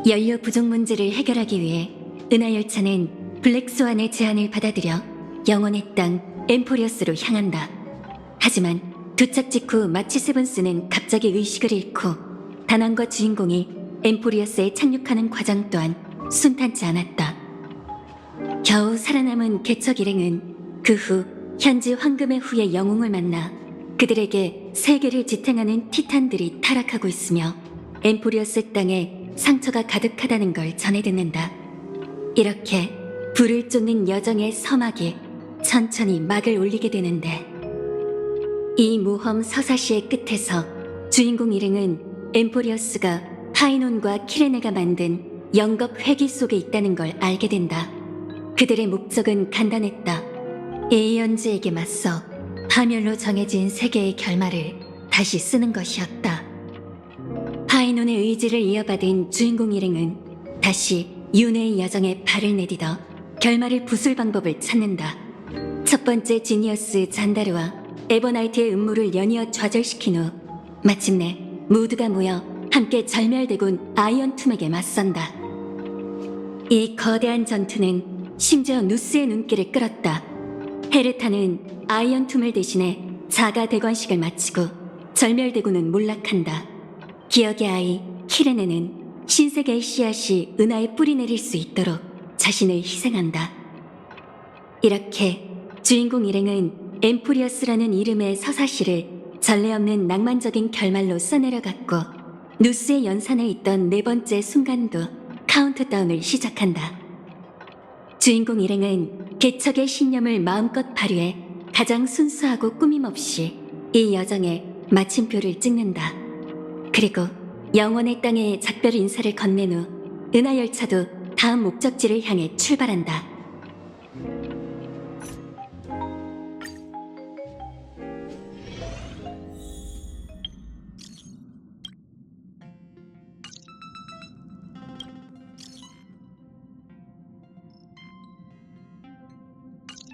연료 부족 문제를 해결하기 위해 은하열차는 블랙스완의 제안을 받아들여 영혼의 땅 엠포리어스로 향한다. 하지만 도착 직후 마치 세븐스는 갑자기 의식을 잃고 단원과 주인공이 엠포리어스에 착륙하는 과정 또한 순탄치 않았다. 겨우 살아남은 개척 일행은 그 후 현지 황금의 후예 영웅을 만나 그들에게 세계를 지탱하는 티탄들이 타락하고 있으며 엠포리어스 땅에 상처가 가득하다는 걸 전해 듣는다. 이렇게 불을 쫓는 여정의 서막이 천천히 막을 올리게 되는데, 이 모험 서사시의 끝에서 주인공 일행은 엠포리어스가 파이논과 키레네가 만든 영겁 회기 속에 있다는 걸 알게 된다. 그들의 목적은 간단했다. 에이언즈에게 맞서 파멸로 정해진 세계의 결말을 다시 쓰는 것이었다. 파이논의 의지를 이어받은 주인공 일행은 다시 윤회의 여정에 발을 내딛어 결말을 부술 방법을 찾는다. 첫 번째 지니어스 잔다르와 에버나이트의 음모를 연이어 좌절시킨 후 마침내 모두가 모여 함께 절멸대군 아이언툼에게 맞선다. 이 거대한 전투는 심지어 누스의 눈길을 끌었다. 헤르타는 아이언툼을 대신해 자가 대관식을 마치고 절멸대군은 몰락한다. 기억의 아이 키레네는 신세계의 씨앗이 은하에 뿌리내릴 수 있도록 자신을 희생한다. 이렇게 주인공 일행은 엠포리어스라는 이름의 서사시를 전례 없는 낭만적인 결말로 써내려갔고, 누스의 연산에 있던 네 번째 순간도 카운트다운을 시작한다. 주인공 일행은 개척의 신념을 마음껏 발휘해 가장 순수하고 꾸밈없이 이 여정에 마침표를 찍는다. 그리고 영원의 땅에 작별 인사를 건넨 후 은하열차도 다음 목적지를 향해 출발한다.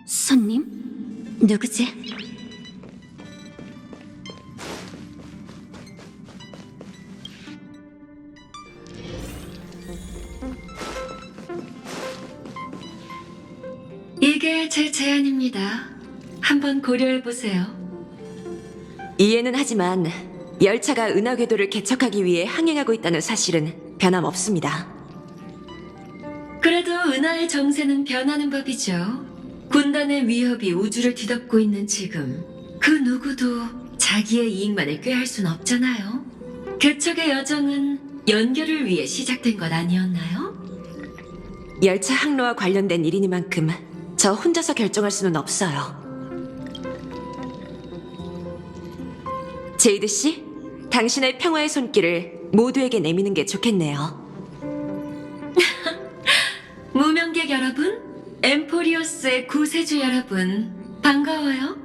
손님? 누구지? 이게 제 제안입니다. 한번 고려해보세요. 이해는 하지만 열차가 은하 궤도를 개척하기 위해 항행하고 있다는 사실은 변함없습니다. 그래도 은하의 정세는 변하는 법이죠. 군단의 위협이 우주를 뒤덮고 있는 지금, 그 누구도 자기의 이익만을 꾀할 순 없잖아요. 개척의 여정은 연결을 위해 시작된 것 아니었나요? 열차 항로와 관련된 일이니만큼 저 혼자서 결정할 수는 없어요. 제이드 씨, 당신의 평화의 손길을 모두에게 내미는 게 좋겠네요. 무명객 여러분, 엠포리어스의 구세주 여러분, 반가워요.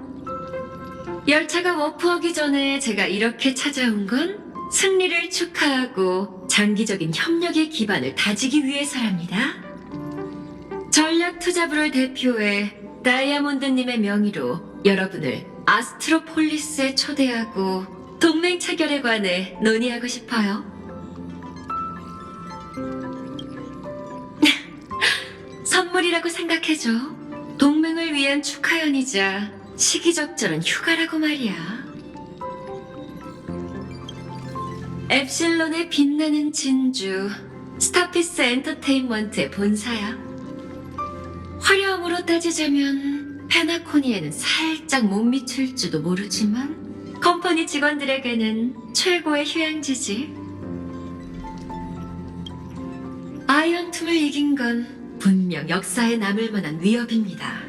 열차가 워프하기 전에 제가 이렇게 찾아온 건 승리를 축하하고 장기적인 협력의 기반을 다지기 위해서랍니다. 전략 투자부를 대표해 다이아몬드님의 명의로 여러분을 아스트로폴리스에 초대하고 동맹 체결에 관해 논의하고 싶어요. 선물이라고 생각해줘. 동맹을 위한 축하연이자 시기적절한 휴가라고 말이야. 엡실론의 빛나는 진주, 스타피스 엔터테인먼트의 본사야. 화려함으로 따지자면 페나코니에는 살짝 못 미칠지도 모르지만 컴퍼니 직원들에게는 최고의 휴양지지. 아이언툼을 이긴 건 분명 역사에 남을 만한 위협입니다.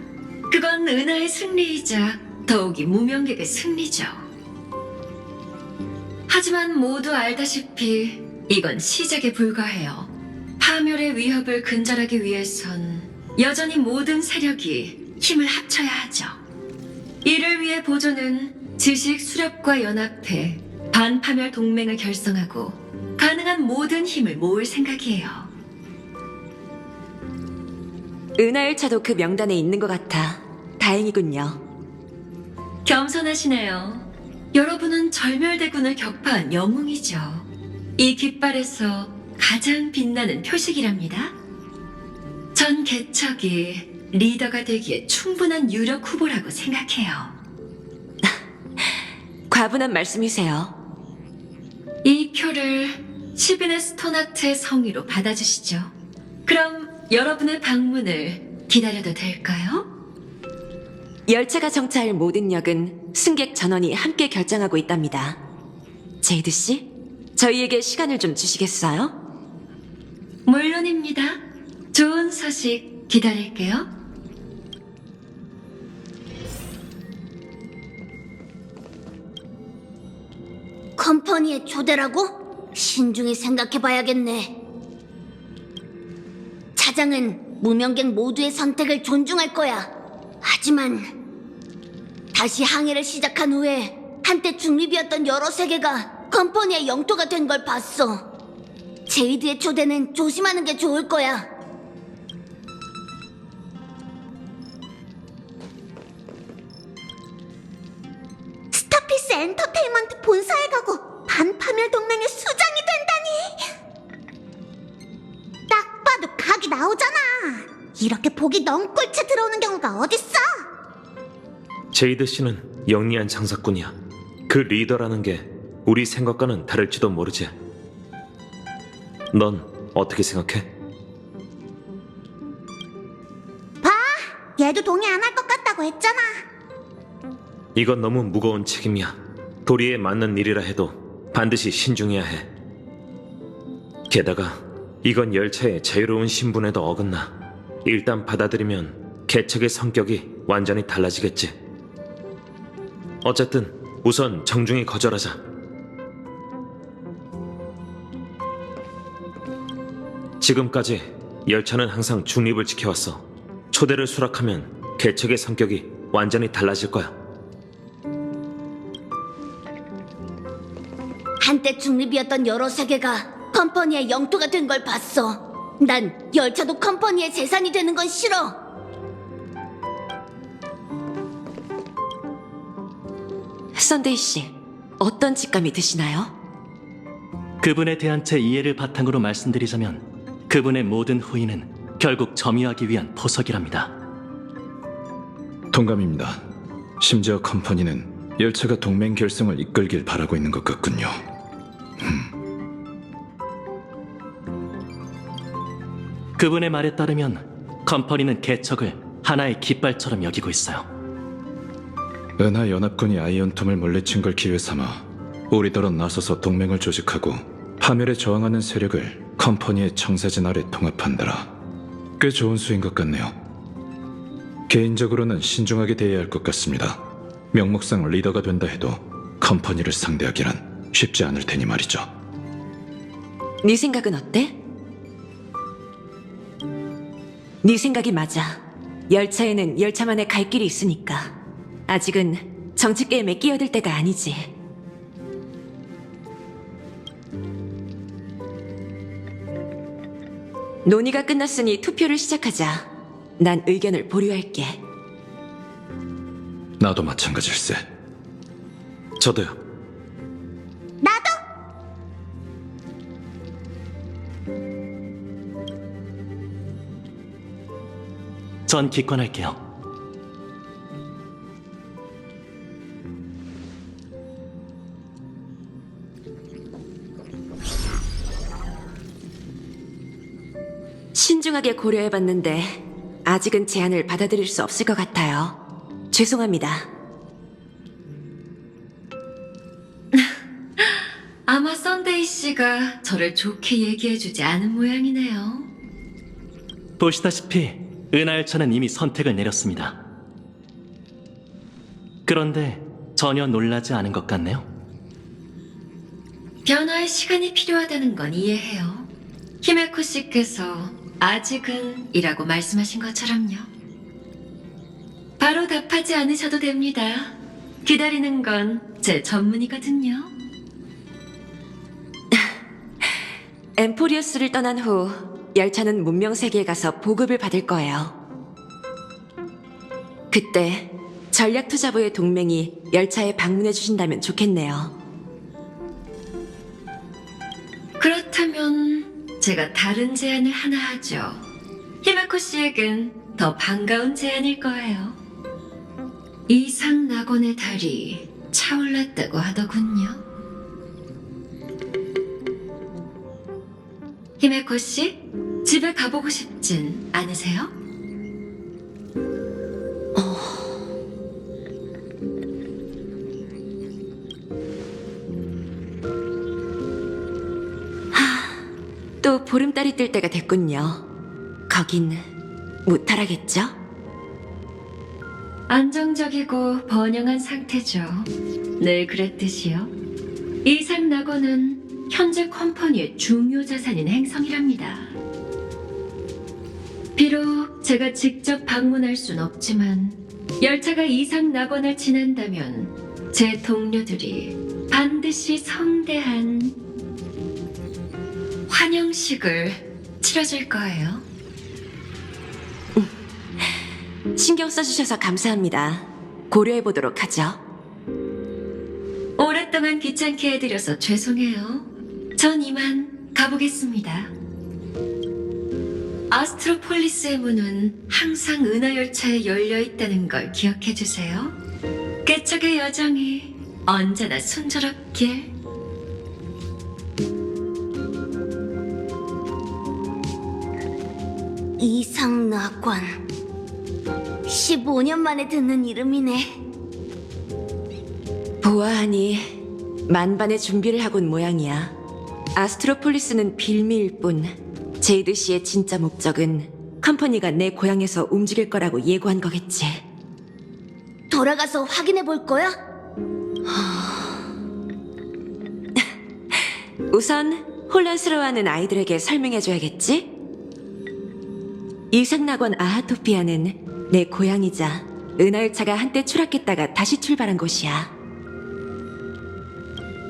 그건 은하의 승리이자 더욱이 무명객의 승리죠. 하지만 모두 알다시피 이건 시작에 불과해요. 파멸의 위협을 근절하기 위해선 여전히 모든 세력이 힘을 합쳐야 하죠. 이를 위해 보조는 지식 수렵과 연합해 반파멸 동맹을 결성하고 가능한 모든 힘을 모을 생각이에요. 은하열차도 그 명단에 있는 것 같아 다행이군요. 겸손하시네요. 여러분은 절멸대군을 격파한 영웅이죠. 이 깃발에서 가장 빛나는 표식이랍니다. 전 개척이 리더가 되기에 충분한 유력 후보라고 생각해요. 과분한 말씀이세요. 이 표를 시비네 스토나트의 성의로 받아주시죠. 그럼 여러분의 방문을 기다려도 될까요? 열차가 정차할 모든 역은 승객 전원이 함께 결정하고 있답니다. 제이드 씨, 저희에게 시간을 좀 주시겠어요? 물론입니다. 좋은 소식 기다릴게요. 컴퍼니의 초대라고? 신중히 생각해봐야겠네. 차장은 무명객 모두의 선택을 존중할 거야. 하지만 다시 항해를 시작한 후에 한때 중립이었던 여러 세계가 컴퍼니의 영토가 된 걸 봤어. 제이드의 초대는 조심하는 게 좋을 거야. 스타피스 엔터테인먼트 본사에 가고 반파멸 동맹의 수장이 된다니. 딱 봐도 각이 나오잖아. 이렇게 복이 넝골째 들어오는 경우가 어딨어? 제이드 씨는 영리한 장사꾼이야. 그 리더라는 게 우리 생각과는 다를지도 모르지. 넌 어떻게 생각해? 봐, 얘도 동의 안 할 것 같다고 했잖아. 이건 너무 무거운 책임이야. 도리에 맞는 일이라 해도 반드시 신중해야 해. 게다가 이건 열차의 자유로운 신분에도 어긋나. 일단 받아들이면 개척의 성격이 완전히 달라지겠지. 어쨌든 우선 정중히 거절하자. 지금까지 열차는 항상 중립을 지켜왔어. 초대를 수락하면 개척의 성격이 완전히 달라질 거야. 한때 중립이었던 여러 세계가 컴퍼니의 영토가 된 걸 봤어. 난 열차도 컴퍼니의 재산이 되는 건 싫어. 썬데이 씨, 어떤 직감이 드시나요? 그분에 대한 제 이해를 바탕으로 말씀드리자면 그분의 모든 후인은 결국 점유하기 위한 포석이랍니다. 동감입니다. 심지어 컴퍼니는 열차가 동맹 결성을 이끌길 바라고 있는 것 같군요. 그분의 말에 따르면 컴퍼니는 개척을 하나의 깃발처럼 여기고 있어요. 은하 연합군이 아이언톰을 물리친 걸 기회 삼아 우리더러 나서서 동맹을 조직하고 파멸에 저항하는 세력을 컴퍼니의 청사진 아래 통합한다라. 꽤 좋은 수인 것 같네요. 개인적으로는 신중하게 대해야 할 것 같습니다. 명목상 리더가 된다 해도 컴퍼니를 상대하기란 쉽지 않을 테니 말이죠. 네 생각은 어때? 네 생각이 맞아. 열차에는 열차만의 갈 길이 있으니까. 아직은 정치 게임에 끼어들 때가 아니지. 논의가 끝났으니 투표를 시작하자. 난 의견을 보류할게. 나도 마찬가지일세. 저도요. 나도! 전 기권할게요. 신중하게 고려해봤는데 아직은 제안을 받아들일 수 없을 것 같아요. 죄송합니다. 아마 썬데이 씨가 저를 좋게 얘기해주지 않은 모양이네요. 보시다시피 은하열차는 이미 선택을 내렸습니다. 그런데 전혀 놀라지 않은 것 같네요. 변화의 시간이 필요하다는 건 이해해요. 히메코 씨께서 아직은 이라고 말씀하신 것처럼요. 바로 답하지 않으셔도 됩니다. 기다리는 건 제 전문이거든요. 엠포리우스를 떠난 후 열차는 문명세계에 가서 보급을 받을 거예요. 그때 전략투자부의 동맹이 열차에 방문해 주신다면 좋겠네요. 그렇다면 제가 다른 제안을 하나 하죠. 히메코 씨에겐 더 반가운 제안일 거예요. 이상 낙원의 달이 차올랐다고 하더군요. 히메코 씨, 집에 가보고 싶진 않으세요? 또 보름달이 뜰 때가 됐군요. 거긴 무탈하겠죠? 안정적이고 번영한 상태죠. 늘 그랬듯이요. 이상 낙원은 현재 컴퍼니의 중요 자산인 행성이랍니다. 비록 제가 직접 방문할 순 없지만 열차가 이상 낙원을 지난다면 제 동료들이 반드시 성대한 환영식을 치러줄 거예요. 신경 써주셔서 감사합니다. 고려해보도록 하죠. 오랫동안 귀찮게 해드려서 죄송해요. 전 이만 가보겠습니다. 아스트로폴리스의 문은 항상 은하열차에 열려있다는 걸 기억해주세요. 개척의 여정이 언제나 순조롭길. 이상낙원. 15년 만에 듣는 이름이네. 보아하니 만반의 준비를 하곤 모양이야. 아스트로폴리스는 빌미일 뿐 제이드 씨의 진짜 목적은 컴퍼니가 내 고향에서 움직일 거라고 예고한 거겠지. 돌아가서 확인해 볼 거야? 우선 혼란스러워하는 아이들에게 설명해줘야겠지? 이상낙원 아하토피아는 내 고향이자 은하열차가 한때 추락했다가 다시 출발한 곳이야.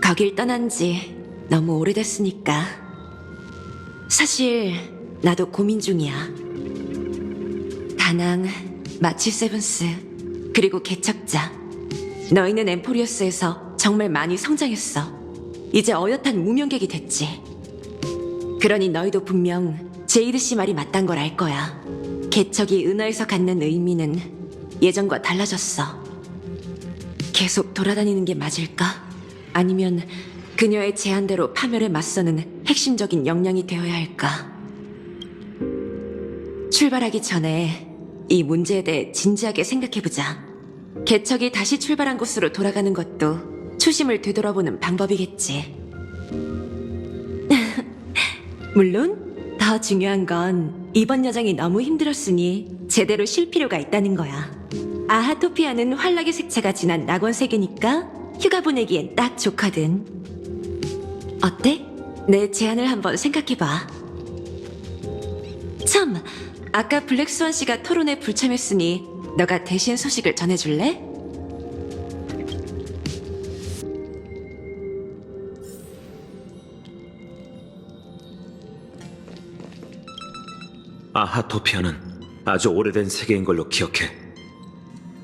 거길 떠난 지 너무 오래됐으니까. 사실 나도 고민 중이야. 다낭, 마치 세븐스, 그리고 개척자. 너희는 엠포리어스에서 정말 많이 성장했어. 이제 어엿한 무명객이 됐지. 그러니 너희도 분명 제이드 씨 말이 맞단 걸 알 거야. 개척이 은하에서 갖는 의미는 예전과 달라졌어. 계속 돌아다니는 게 맞을까? 아니면 그녀의 제안대로 파멸에 맞서는 핵심적인 역량이 되어야 할까? 출발하기 전에 이 문제에 대해 진지하게 생각해보자. 개척이 다시 출발한 곳으로 돌아가는 것도 초심을 되돌아보는 방법이겠지. 물론 더 중요한 건 이번 여정이 너무 힘들었으니 제대로 쉴 필요가 있다는 거야. 아하토피아는 환락의 색채가 진한 낙원 세계니까 휴가 보내기엔 딱 좋거든. 어때? 내 제안을 한번 생각해봐. 참, 아까 블랙스완 씨가 토론에 불참했으니 너가 대신 소식을 전해줄래? 아하토피아는 아주 오래된 세계인 걸로 기억해.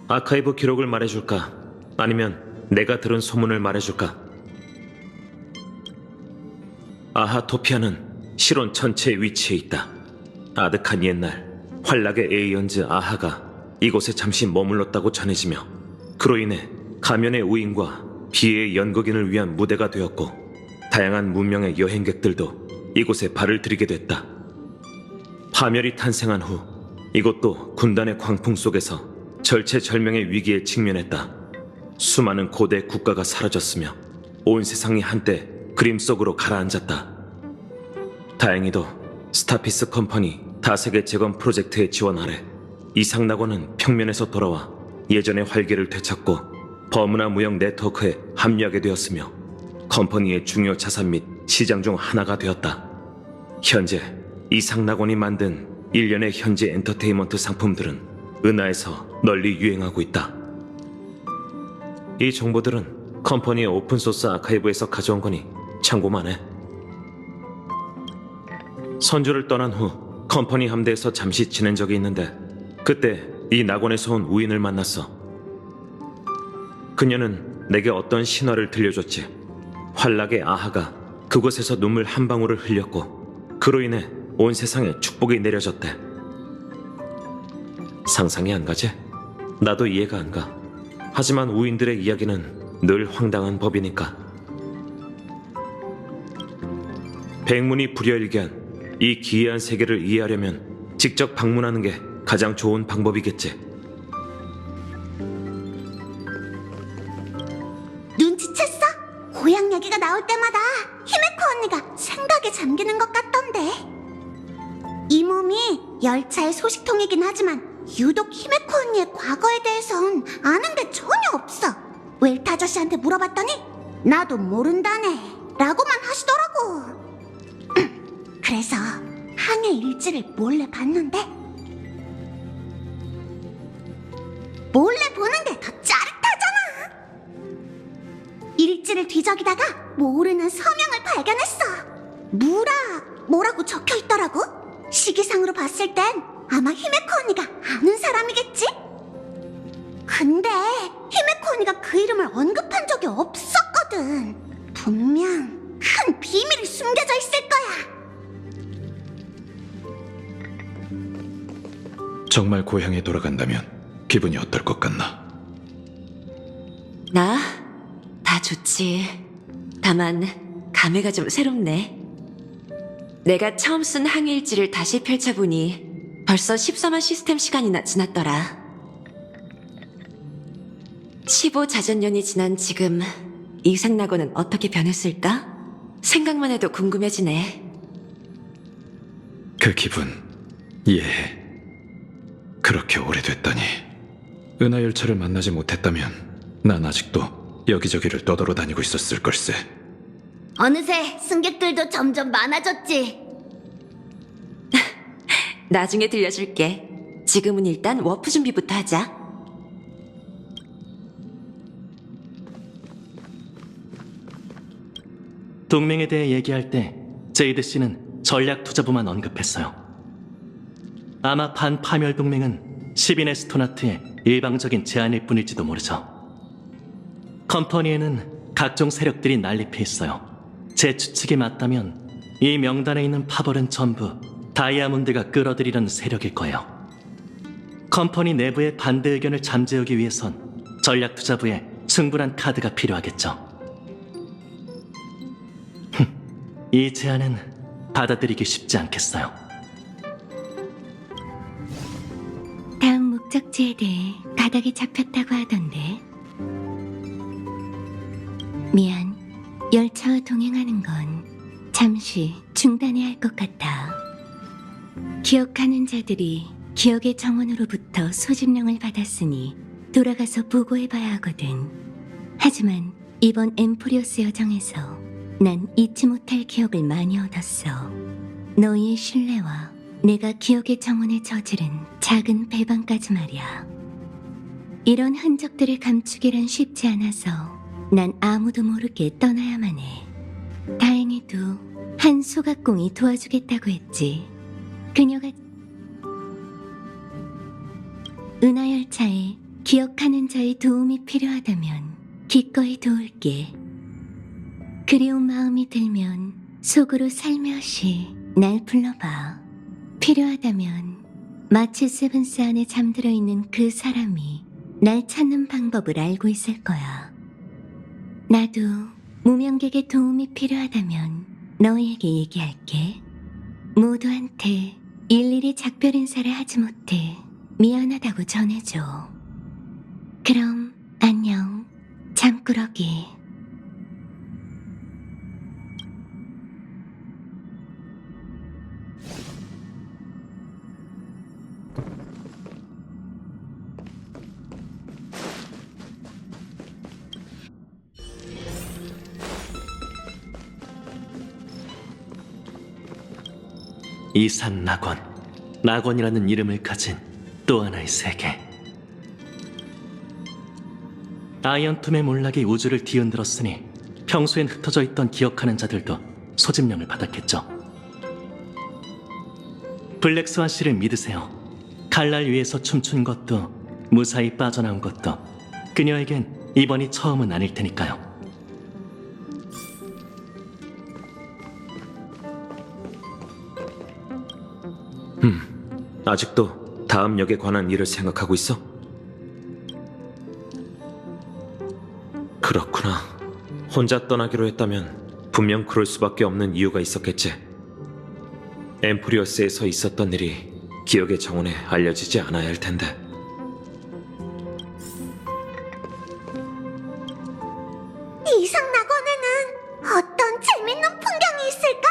아카이브 기록을 말해줄까? 아니면 내가 들은 소문을 말해줄까? 아하토피아는 실온 전체에 위치해 있다. 아득한 옛날 환락의 에이언즈 아하가 이곳에 잠시 머물렀다고 전해지며 그로 인해 가면의 우인과 비해의 연극인을 위한 무대가 되었고 다양한 문명의 여행객들도 이곳에 발을 들이게 됐다. 파멸이 탄생한 후 이곳도 군단의 광풍 속에서 절체절명의 위기에 직면했다. 수많은 고대 국가가 사라졌으며 온 세상이 한때 그림 속으로 가라앉았다. 다행히도 스타피스 컴퍼니 다세계 재건 프로젝트의 지원 아래 이상낙원은 평면에서 돌아와 예전의 활기를 되찾고 버무나 무역 네트워크에 합류하게 되었으며 컴퍼니의 중요 자산 및 시장 중 하나가 되었다. 현재 이상낙원이 만든 일련의 현지 엔터테인먼트 상품들은 은하에서 널리 유행하고 있다. 이 정보들은 컴퍼니의 오픈소스 아카이브에서 가져온 거니 참고만 해. 선주를 떠난 후 컴퍼니 함대에서 잠시 지낸 적이 있는데 그때 이 낙원에서 온 우인을 만났어. 그녀는 내게 어떤 신화를 들려줬지. 환락의 아하가 그곳에서 눈물 한 방울을 흘렸고 그로 인해 온 세상에 축복이 내려졌대. 상상이 안 가지? 나도 이해가 안 가. 하지만 우인들의 이야기는 늘 황당한 법이니까. 백문이 불여일견, 이 기이한 세계를 이해하려면 직접 방문하는 게 가장 좋은 방법이겠지. 눈치챘어? 고향 얘기가 나올 때마다 히메코 언니가 생각에 잠기는 것 같던데. 이 몸이 열차의 소식통이긴 하지만 유독 히메코 언니의 과거에 대해선 아는 게 전혀 없어. 웰트 아저씨한테 물어봤더니 나도 모른다네 라고만 하시더라고. 그래서 항해 일지를 몰래 봤는데 몰래 보는 게 더 짜릿하잖아. 일지를 뒤적이다가 모르는 서명을 발견했어. 뭐라고 적혀있더라고. 시기상으로 봤을 땐 아마 히메코 언니가 아는 사람이겠지? 근데 히메코 언니가 그 이름을 언급한 적이 없었거든. 분명 큰 비밀이 숨겨져 있을 거야. 정말 고향에 돌아간다면 기분이 어떨 것 같나? 나? 다 좋지. 다만 감회가 좀 새롭네. 내가 처음 쓴 항해일지를 다시 펼쳐보니 벌써 14만 시스템 시간이나 지났더라. 15자전년이 지난 지금 이상낙원은 어떻게 변했을까? 생각만 해도 궁금해지네. 그 기분 이해해. 그렇게 오래됐다니. 은하열차를 만나지 못했다면 난 아직도 여기저기를 떠돌아다니고 있었을 걸세. 어느새 승객들도 점점 많아졌지. 나중에 들려줄게. 지금은 일단 워프 준비부터 하자. 동맹에 대해 얘기할 때 제이드 씨는 전략 투자부만 언급했어요. 아마 반파멸 동맹은 10인의 스토나트의 일방적인 제안일 뿐일지도 모르죠. 컴퍼니에는 각종 세력들이 난립해 있어요. 제 추측이 맞다면 이 명단에 있는 파벌은 전부 다이아몬드가 끌어들이려는 세력일 거예요. 컴퍼니 내부의 반대 의견을 잠재우기 위해선 전략 투자부에 충분한 카드가 필요하겠죠. 이 제안은 받아들이기 쉽지 않겠어요. 다음 목적지에 대해 가닥이 잡혔다고 하던데. 미안, 열차와 동행하는 건 잠시 중단해야 할 것 같아. 기억하는 자들이 기억의 정원으로부터 소집령을 받았으니 돌아가서 보고해봐야 하거든. 하지만 이번 엠포리오스 여정에서 난 잊지 못할 기억을 많이 얻었어. 너희의 신뢰와 내가 기억의 정원에 저지른 작은 배반까지 말이야. 이런 흔적들을 감추기란 쉽지 않아서 난 아무도 모르게 떠나야만 해. 다행히도 한 소각공이 도와주겠다고 했지. 그녀가 은하열차에 기억하는 자의 도움이 필요하다면 기꺼이 도울게. 그리운 마음이 들면 속으로 살며시 날 불러봐. 필요하다면 마치 세븐스 안에 잠들어 있는 그 사람이 날 찾는 방법을 알고 있을 거야. 나도 무명객의 도움이 필요하다면 너희에게 얘기할게. 모두한테 일일이 작별 인사를 하지 못해 미안하다고 전해줘. 그럼 안녕, 잠꾸러기. 이상낙원, 낙원이라는 이름을 가진 또 하나의 세계. 아이언툼의 몰락이 우주를 뒤흔들었으니 평소엔 흩어져 있던 기억하는 자들도 소집령을 받았겠죠. 블랙스완 씨를 믿으세요. 칼날 위에서 춤춘 것도 무사히 빠져나온 것도 그녀에겐 이번이 처음은 아닐 테니까요. 아직도 다음 역에 관한 일을 생각하고 있어? 그렇구나. 혼자 떠나기로 했다면 분명 그럴 수밖에 없는 이유가 있었겠지. 엠프리어스에서 있었던 일이 기억의 정원에 알려지지 않아야 할 텐데. 이상 낙원에는 어떤 재밌는 풍경이 있을까?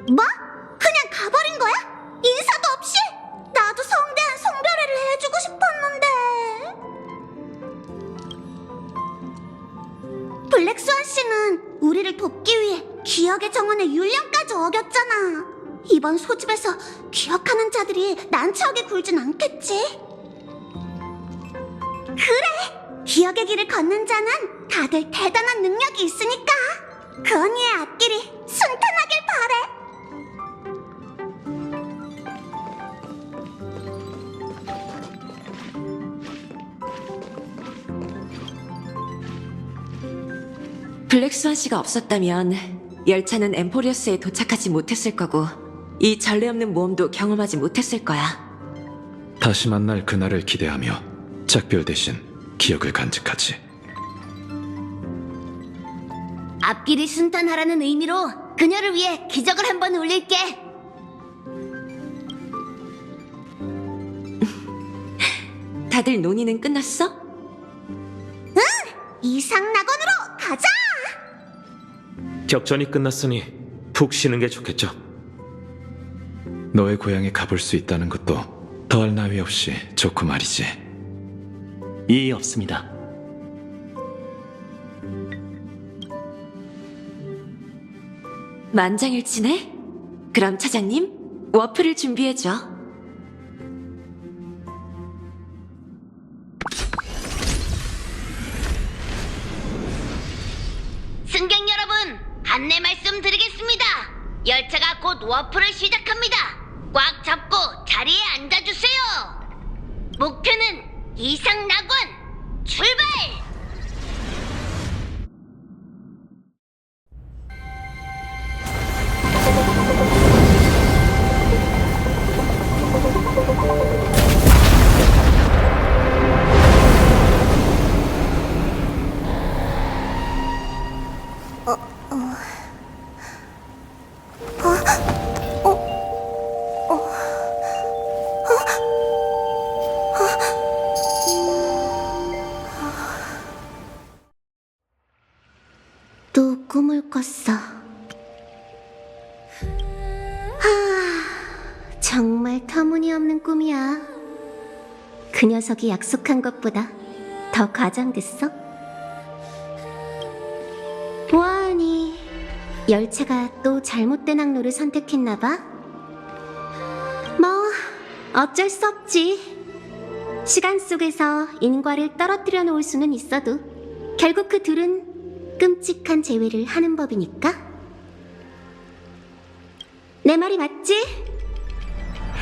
뭐? 그냥 가버린 거야? 인사도 없이? 나도 성대한 송별회를 해주고 싶었는데. 블랙스완 씨는 우리를 돕기 위해 기억의 정원의 율령까지 어겼잖아. 이번 소집에서 기억하는 자들이 난처하게 굴진 않겠지? 그래! 기억의 길을 걷는 자는 다들 대단한 능력이 있으니까 그 언니의 앞길이 순탄하길 바래. 블랙스완 씨가 없었다면 열차는 엠포리어스에 도착하지 못했을 거고 이 전례 없는 모험도 경험하지 못했을 거야. 다시 만날 그날을 기대하며 짝별 대신 기억을 간직하지. 앞길이 순탄하라는 의미로 그녀를 위해 기적을 한번 울릴게. 다들 논의는 끝났어? 이상 낙원으로 가자. 격전이 끝났으니 푹 쉬는 게 좋겠죠. 너의 고향에 가볼 수 있다는 것도 더할 나위 없이 좋고 말이지. 이의 없습니다. 만장일치네? 그럼 차장님, 워프를 준비해줘. 승객 여러분, 안내 말씀 드리겠습니다. 열차가 곧 워프를 시작합니다. 꽉 잡고 자리에 앉아주세요. 목표는 이상 낙원 출발! 또 꿈을 꿨어. 정말 터무니없는 꿈이야. 그 녀석이 약속한 것보다 더 과장됐어? 뭐하니? 열차가 또 잘못된 항로를 선택했나봐? 뭐 어쩔 수 없지. 시간 속에서 인과를 떨어뜨려 놓을 수는 있어도 결국 그 둘은 끔찍한 재회를 하는 법이니까. 내 말이 맞지?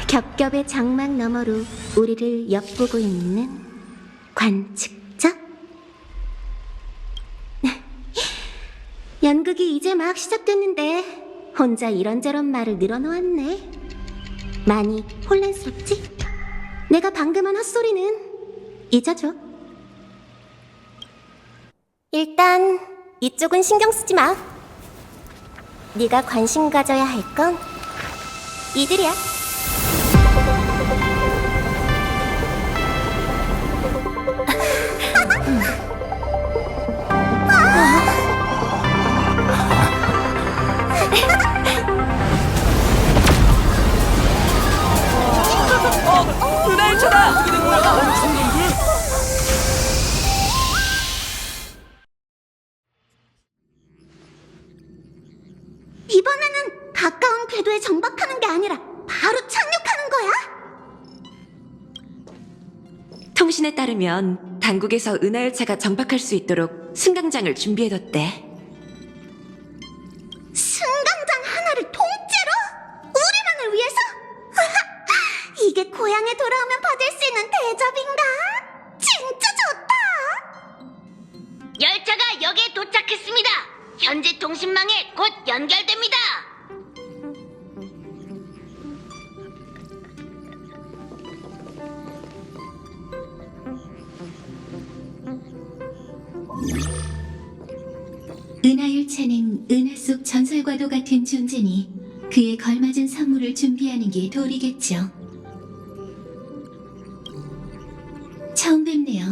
겹겹의 장막 너머로 우리를 엿보고 있는 관측자? 연극이 이제 막 시작됐는데 혼자 이런저런 말을 늘어놓았네. 많이 혼란스럽지? 내가 방금 한 헛소리는 잊어줘. 일단 이쪽은 신경 쓰지 마. 네가 관심 가져야 할 건 이들이야. 이번에는 가까운 궤도에 정박하는 게 아니라 바로 착륙하는 거야? 통신에 따르면 당국에서 은하열차가 정박할 수 있도록 승강장을 준비해뒀대. 승강장 하나를 통째로? 우리만을 위해서? 이게 고향에 돌아오면 받을 수 있는 대접인가? 진짜 좋다! 열차가 역에 도착했습니다. 현재 통신망에 곧 연결됩니다. 은하열차는 은하 속 전설과도 같은 존재니 그에 걸맞은 선물을 준비하는 게 도리겠죠. 처음 뵙네요.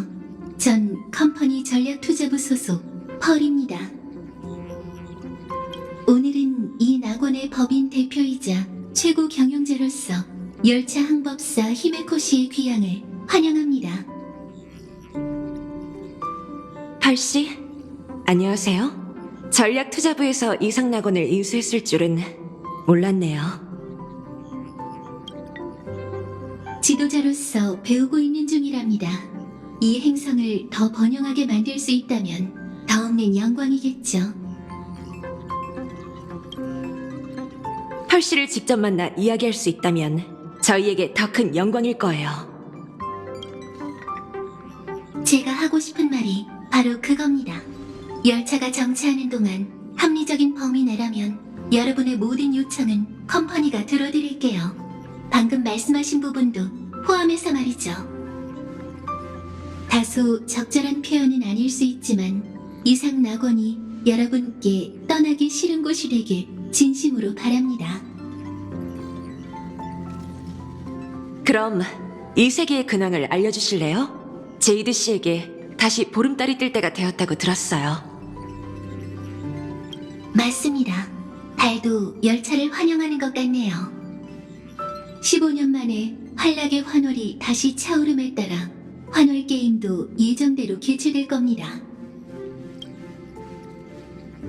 전 컴퍼니 전략투자부 소속 펄입니다. 오늘은 이 낙원의 법인 대표이자 최고 경영자로서 열차 항법사 히메코 씨의 귀향을 환영합니다. 펄씨, 안녕하세요. 전략투자부에서 이상낙원을 인수했을 줄은 몰랐네요. 지도자로서 배우고 있는 중이랍니다. 이 행성을 더 번영하게 만들 수 있다면 더없는 영광이겠죠. 펄씨를 직접 만나 이야기할 수 있다면 저희에게 더 큰 영광일 거예요. 제가 하고 싶은 말이 바로 그겁니다. 열차가 정차하는 동안 합리적인 범위 내라면 여러분의 모든 요청은 컴퍼니가 들어드릴게요. 방금 말씀하신 부분도 포함해서 말이죠. 다소 적절한 표현은 아닐 수 있지만 이상 낙원이 여러분께 떠나기 싫은 곳이 되길 진심으로 바랍니다. 그럼 이 세계의 근황을 알려주실래요? 제이드 씨에게 다시 보름달이 뜰 때가 되었다고 들었어요. 맞습니다. 달도 열차를 환영하는 것 같네요. 15년 만에 환락의 환월이 다시 차오름에 따라 환월 게임도 예정대로 개최될 겁니다.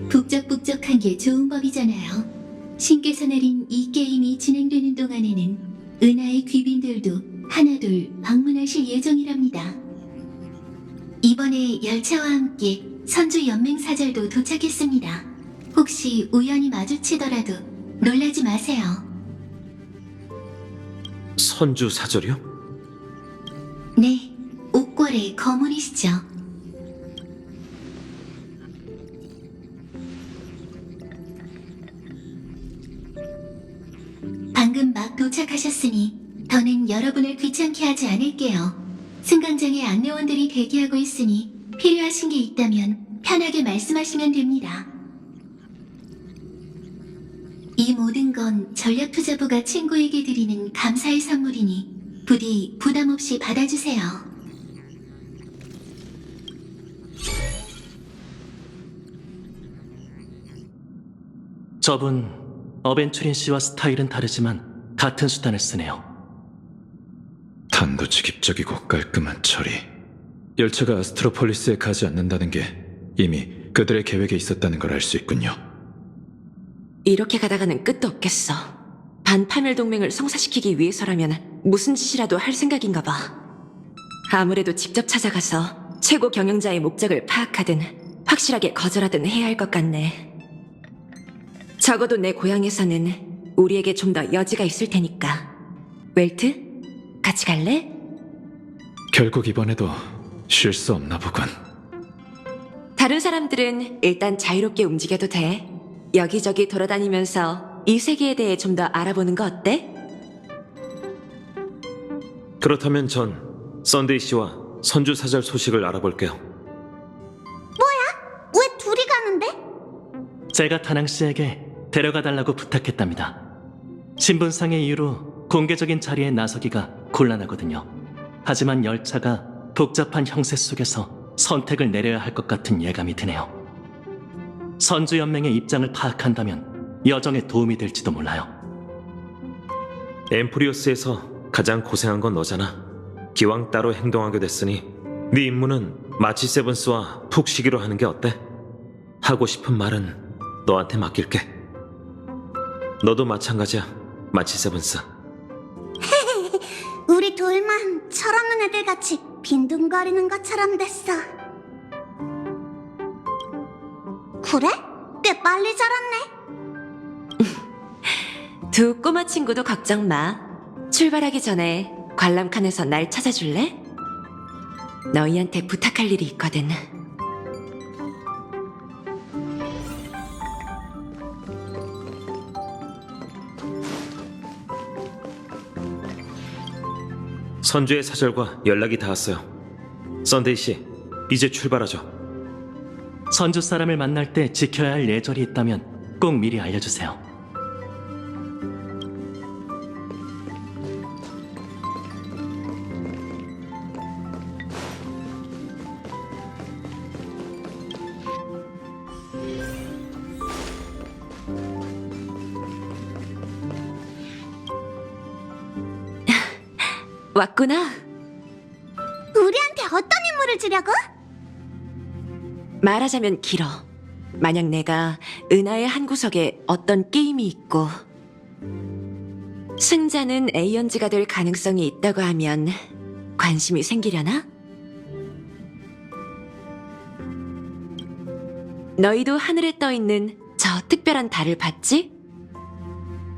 북적북적한 게 좋은 법이잖아요. 신께서 내린 이 게임이 진행되는 동안에는 은하의 귀빈들도 하나둘 방문하실 예정이랍니다. 이번에 열차와 함께 선주 연맹 사절도 도착했습니다. 혹시 우연히 마주치더라도 놀라지 마세요. 선주 사절이요? 네, 옥궐의 거물이시죠. 방금 막 도착하셨으니 더는 여러분을 귀찮게 하지 않을게요. 승강장에 안내원들이 대기하고 있으니 필요하신 게 있다면 편하게 말씀하시면 됩니다. 이 모든 건 전략투자부가 친구에게 드리는 감사의 선물이니 부디 부담 없이 받아주세요. 저분 어벤투린 씨와 스타일은 다르지만 같은 수단을 쓰네요. 단도직입적이고 깔끔한 처리. 열차가 아스트로폴리스에 가지 않는다는 게 이미 그들의 계획에 있었다는 걸 알 수 있군요. 이렇게 가다가는 끝도 없겠어. 반파멸 동맹을 성사시키기 위해서라면 무슨 짓이라도 할 생각인가 봐. 아무래도 직접 찾아가서 최고 경영자의 목적을 파악하든 확실하게 거절하든 해야 할 것 같네. 적어도 내 고향에서는 우리에게 좀 더 여지가 있을 테니까. 웰트? 같이 갈래? 결국 이번에도 쉴 수 없나 보군. 다른 사람들은 일단 자유롭게 움직여도 돼. 여기저기 돌아다니면서 이 세계에 대해 좀 더 알아보는 거 어때? 그렇다면 전 썬데이 씨와 선주 사절 소식을 알아볼게요. 왜 둘이 가는데? 제가 타낭 씨에게 데려가 달라고 부탁했답니다. 신분상의 이유로 공개적인 자리에 나서기가 곤란하거든요. 하지만 열차가 복잡한 형세 속에서 선택을 내려야 할 것 같은 예감이 드네요. 선주연맹의 입장을 파악한다면 여정에 도움이 될지도 몰라요. 엠프리오스에서 가장 고생한 건 너잖아. 기왕 따로 행동하게 됐으니 네 임무는 마치 세븐스와 푹 쉬기로 하는 게 어때? 하고 싶은 말은 너한테 맡길게. 너도 마찬가지야, 마치 세븐스. 우리 둘만 철없는 애들 같이 빈둥거리는 것처럼 됐어. 그래? 꽤 빨리 자랐네. 두 꼬마 친구도 걱정 마. 출발하기 전에 관람칸에서 날 찾아줄래? 너희한테 부탁할 일이 있거든. 선주의 사절과 연락이 닿았어요. 썬데이 씨, 이제 출발하죠. 선주 사람을 만날 때 지켜야 할 예절이 있다면 꼭 미리 알려주세요. 왔구나. 우리한테 어떤 임무를 주려고? 말하자면 길어. 만약 내가 은하의 한 구석에 어떤 게임이 있고 승자는 에이언즈가 될 가능성이 있다고 하면 관심이 생기려나? 너희도 하늘에 떠 있는 저 특별한 달을 봤지?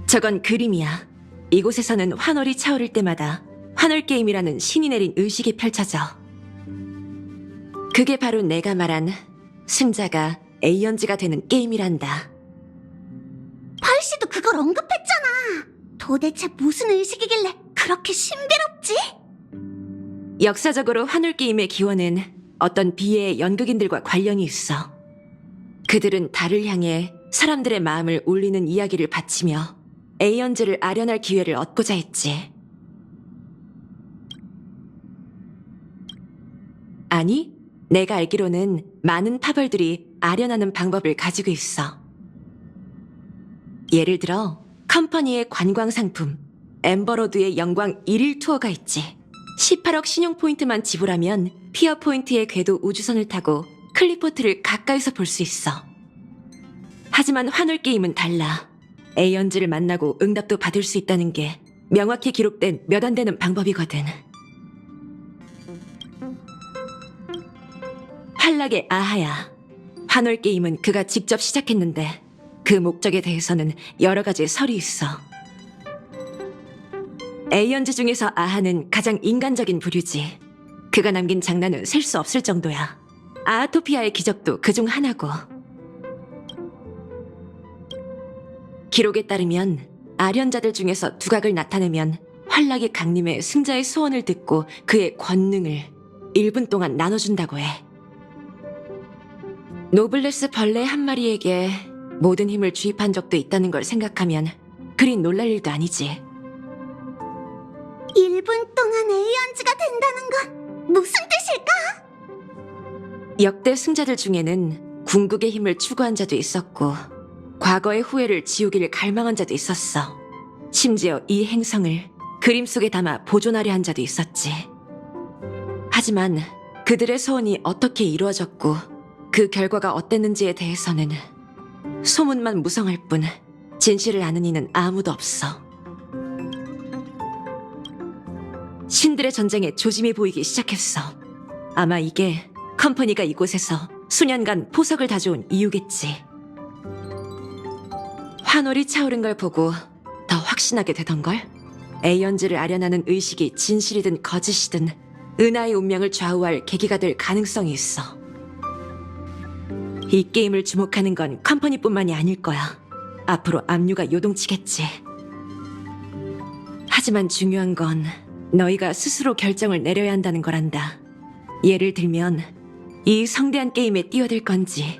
저건 그림이야. 이곳에서는 환월이 차오를 때마다 환월 게임이라는 신이 내린 의식이 펼쳐져. 그게 바로 내가 말한 승자가 에이언즈가 되는 게임이란다. 펄씨도 그걸 언급했잖아. 도대체 무슨 의식이길래 그렇게 신비롭지? 역사적으로 환월 게임의 기원은 어떤 비의 연극인들과 관련이 있어. 그들은 달을 향해 사람들의 마음을 울리는 이야기를 바치며 에이언즈를 아련할 기회를 얻고자 했지. 아니, 내가 알기로는 많은 파벌들이 아련하는 방법을 가지고 있어. 예를 들어 컴퍼니의 관광 상품 엠버로드의 영광 1일 투어가 있지. 18억 신용 포인트만 지불하면 피어 포인트의 궤도 우주선을 타고 클리포트를 가까이서 볼 수 있어. 하지만 환월 게임은 달라. 에이언즈를 만나고 응답도 받을 수 있다는 게 명확히 기록된 몇 안 되는 방법이거든. 환락의 아하야. 환월 게임은 그가 직접 시작했는데 그 목적에 대해서는 여러 가지 설이 있어. 에이언즈 중에서 아하는 가장 인간적인 부류지. 그가 남긴 장난은 셀 수 없을 정도야. 아하토피아의 기적도 그중 하나고. 기록에 따르면 아련자들 중에서 두각을 나타내면 환락이 강림해 승자의 소원을 듣고 그의 권능을 1분 동안 나눠준다고 해. 노블레스 벌레 한 마리에게 모든 힘을 주입한 적도 있다는 걸 생각하면 그리 놀랄 일도 아니지. 1분 동안 에이언즈가 된다는 건 무슨 뜻일까? 역대 승자들 중에는 궁극의 힘을 추구한 자도 있었고 과거의 후회를 지우기를 갈망한 자도 있었어. 심지어 이 행성을 그림 속에 담아 보존하려 한 자도 있었지. 하지만 그들의 소원이 어떻게 이루어졌고 그 결과가 어땠는지에 대해서는 소문만 무성할 뿐 진실을 아는 이는 아무도 없어. 신들의 전쟁에 조짐이 보이기 시작했어. 아마 이게 컴퍼니가 이곳에서 수년간 포석을 다져온 이유겠지. 환월이 차오른 걸 보고 더 확신하게 되던걸? 에이언즈를 아련하는 의식이 진실이든 거짓이든 은하의 운명을 좌우할 계기가 될 가능성이 있어. 이 게임을 주목하는 건 컴퍼니뿐만이 아닐 거야. 앞으로 압류가 요동치겠지. 하지만 중요한 건 너희가 스스로 결정을 내려야 한다는 거란다. 예를 들면 이 성대한 게임에 뛰어들 건지,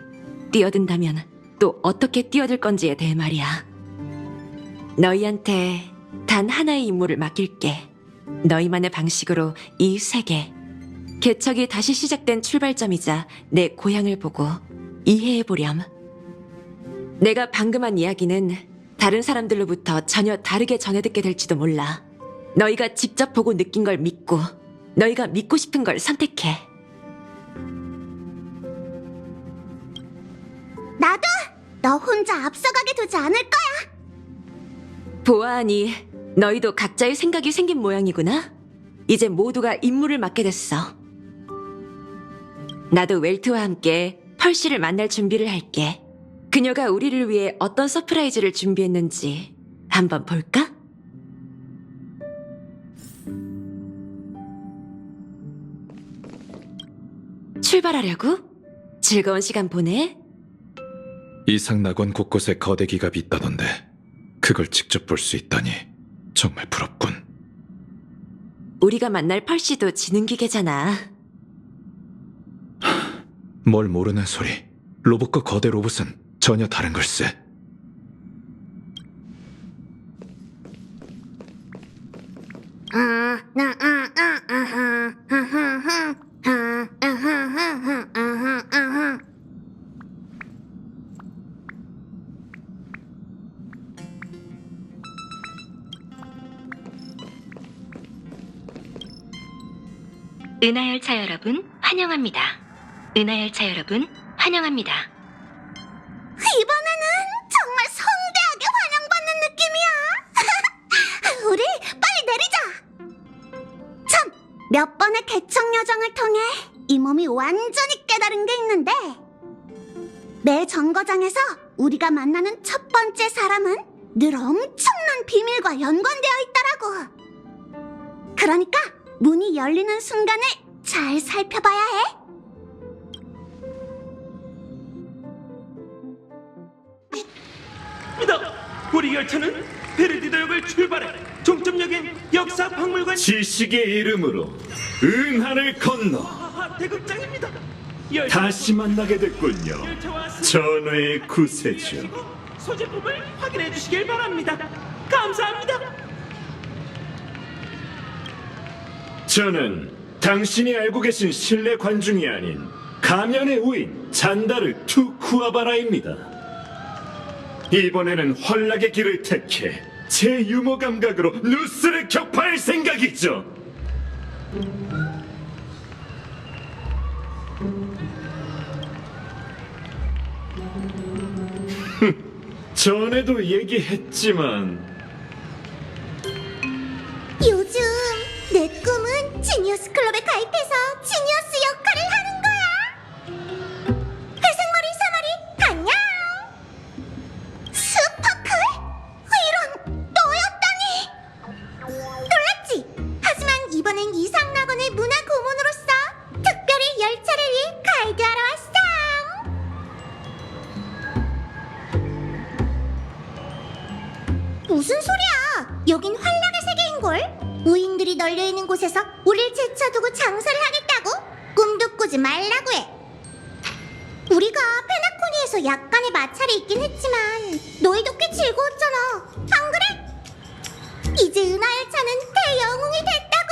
뛰어든다면 또 어떻게 뛰어들 건지에 대해 말이야. 너희한테 단 하나의 임무를 맡길게. 너희만의 방식으로 이 세계, 개척이 다시 시작된 출발점이자 내 고향을 보고 이해해보렴. 내가 방금 한 이야기는 다른 사람들로부터 전혀 다르게 전해듣게 될지도 몰라. 너희가 직접 보고 느낀 걸 믿고 너희가 믿고 싶은 걸 선택해. 나도 너 혼자 앞서가게 두지 않을 거야. 보아하니 너희도 각자의 생각이 생긴 모양이구나. 이제 모두가 임무를 맡게 됐어. 나도 웰트와 함께 펄씨를 만날 준비를 할게. 그녀가 우리를 위해 어떤 서프라이즈를 준비했는지 한번 볼까? 출발하려고? 즐거운 시간 보내. 이상 낙원 곳곳에 거대 기갑이 있다던데 그걸 직접 볼 수 있다니 정말 부럽군. 우리가 만날 펄씨도 지능기계잖아. 뭘 모르는 소리. 로봇과 거대 로봇은 전혀 다른 걸세. 은하열차 여러분 환영합니다. 은하열차 여러분 환영합니다. 이번에는 정말 성대하게 환영받는 느낌이야. 우리 빨리 내리자. 참, 몇 번의 개척 여정을 통해 이 몸이 완전히 깨달은 게 있는데, 매 정거장에서 우리가 만나는 첫 번째 사람은 늘 엄청난 비밀과 연관되어 있더라고. 그러니까 문이 열리는 순간을 잘 살펴봐야 해. 우리 열차는 베르디더역을 출발해 종점역인 역사 박물관 지식의 이름으로 은하를 건너 대극장입니다. 다시 만나게 됐군요. 전하의 구세주. 소지품을 확인해 주시길 바랍니다. 감사합니다. 저는 당신이 알고 계신 실내 관중이 아닌 가면의 우인 잔다르 투 쿠아바라입니다. 이번에는 환락의 길을 택해 제 유머 감각으로 누스를 격파할 생각이죠. 전에도 얘기했지만 요즘 내 꿈은 지니어스 클럽에 가입해서 지니어스 역할을 하는 거야. 회색머리 사마리 안녕. 스파클? 이런, 너였다니. 놀랐지? 하지만 이번엔 이상낙원의 문화 고문으로서 특별히 열차를 위해 가이드하러 왔어. 무슨 소리야? 여긴 환락의 세계인걸? 우인들이 널려있는 곳에서 우릴 제쳐두고 장사를 하겠다고? 꿈도 꾸지 말라고 해. 우리가 페나코니에서 약간의 마찰이 있긴 했지만 너희도 꽤 즐거웠잖아. 안 그래? 이제 은하열차는 대영웅이 됐다고.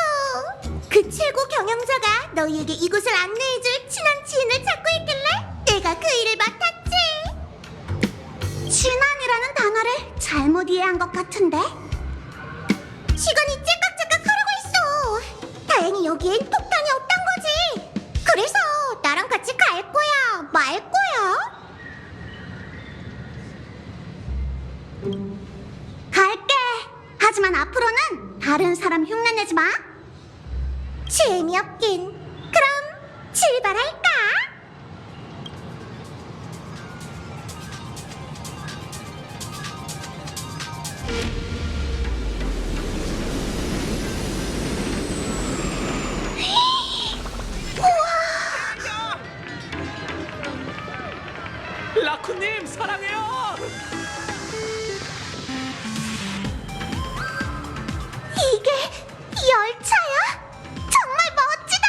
그 최고 경영자가 너희에게 이곳을 안내해줄 친한 지인을 찾고 있길래 내가 그 일을 맡았지. 친한이라는 단어를 잘못 이해한 것 같은데? 시간이 째깍째깍 흐르고 있어. 다행히 여기엔 폭탄이 없단 거지. 그래서 나랑 같이 갈 거야, 말 거야? 갈게. 하지만 앞으로는 다른 사람 흉내내지 마. 재미없긴. 그럼 출발할까? 라쿠님 사랑해요. 이게 열차야? 정말 멋지다.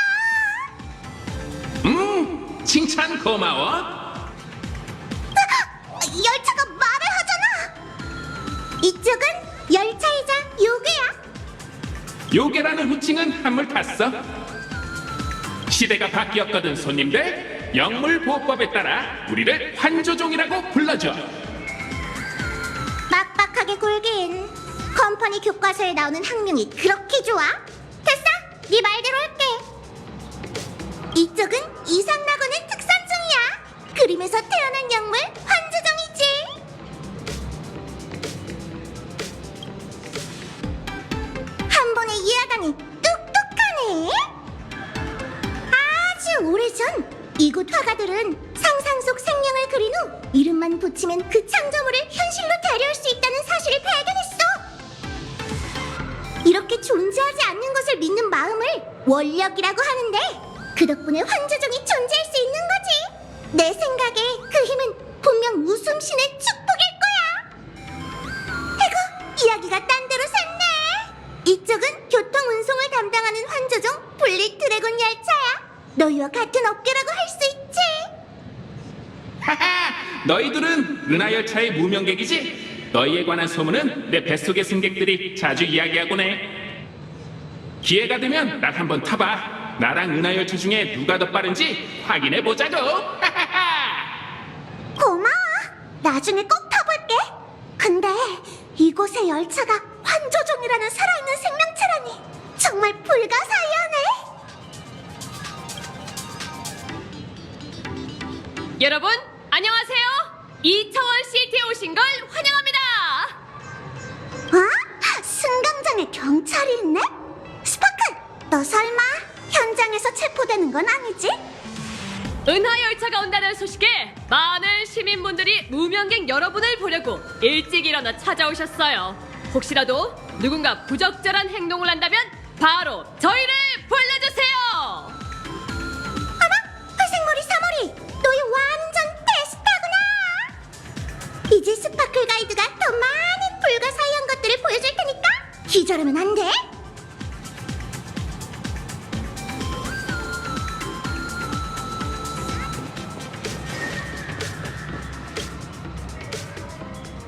칭찬 고마워. 열차가 말을 하잖아. 이쪽은 열차이자 요괴야. 요괴라는 호칭은 한물 탔어. 시대가 바뀌었거든 손님들. 영물 보호법에 따라 우리를 환조종이라고 불러줘. 빡빡하게 굴긴. 컴퍼니 교과서에 나오는 학명이 그렇게 좋아? 됐어, 네 말대로 할게. 이쪽은 이상낙원의 특산종이야. 그림에서 태어난 영물 환조종이지. 한 번에 이해하다니 똑똑하네. 아주 오래전 이곳 화가들은 상상 속 생명을 그린 후 이름만 붙이면 그 창조물을 현실로 데려올 수 있다는 사실을 발견했어. 이렇게 존재하지 않는 것을 믿는 마음을 원력이라고 하는데, 그 덕분에 환조종이 존재할 수 있는 거지. 내 생각에 그 힘은 분명 웃음신의 축복일 거야. 아이고, 이야기가 딴 데로 샜네. 이쪽은 교통 운송을 담당하는 환조종 블릭 드래곤 열차야. 너희와 같은 업계라고 할 수 있지. 하하, 너희들은 은하열차의 무명객이지? 너희에 관한 소문은 내 뱃속의 승객들이 자주 이야기하곤 해. 기회가 되면 날 한번 타봐. 나랑 은하열차 중에 누가 더 빠른지 확인해 보자고. 고마워. 나중에 꼭 타볼게. 근데 이곳의 열차가 환조종이라는 살아있는 생명체라니 정말 불가사의하네. 여러분, 안녕하세요. 이차원 시티에 오신 걸 환영합니다. 승강장에 경찰이 있네? 스파크, 너 설마 현장에서 체포되는 건 아니지? 은하열차가 온다는 소식에 많은 시민분들이 무명객 여러분을 보려고 일찍 일어나 찾아오셨어요. 혹시라도 누군가 부적절한 행동을 한다면 바로 저희를 불러주세요. 회색머리 사머리, 너희 완전 베스트구나. 이제 스파클 가이드가 더 많은 불가사의한 것들을 보여줄 테니까 기절하면 안 돼.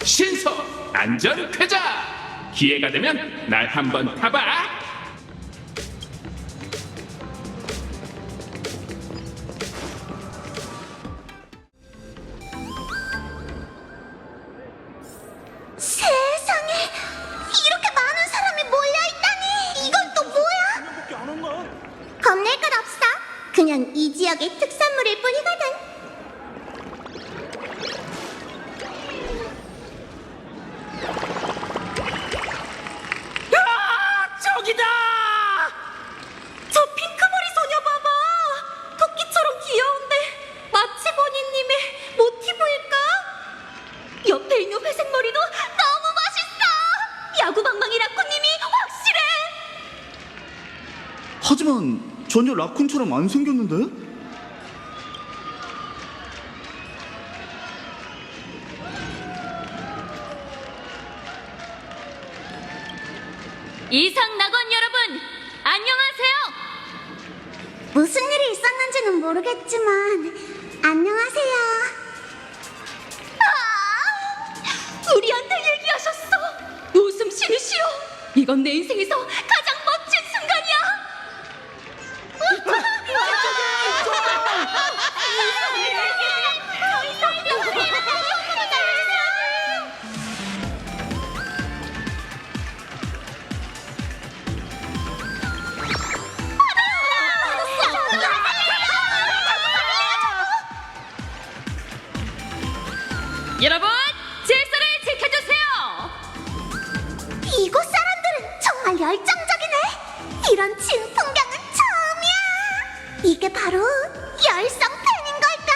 신속 안전 쾌자. 기회가 되면 날 한번 타봐. 세상에, 이렇게 많은 사람이 몰려있다니. 이건 또 뭐야? 밖에 안 온가? 겁낼 것 없어. 그냥 이 지역의 특산물일 뿐이거든. 저기다! 저 핑크머리 소녀 봐봐. 토끼처럼 귀여운데 마치 버니님의 모티브일까? 옆에 있는 회색머리도 너무 멋있어. 야구방망이 라쿠님이 확실해. 하지만 전혀 라쿤처럼 안 생겼는데? 이상 낙원 여러분, 안녕하세요. 무슨 일이 있었는지는 모르겠지만 안녕하세요. 우리한테 얘기하셨어. 웃음 쉬으시오. 이건 내 인생에서 가장 멋진 순간이야. 여러분, 질서를 지켜주세요. 이곳 사람들은 정말 열정적이네. 이런 진풍경은 처음이야. 이게 바로 열성팬인 걸까?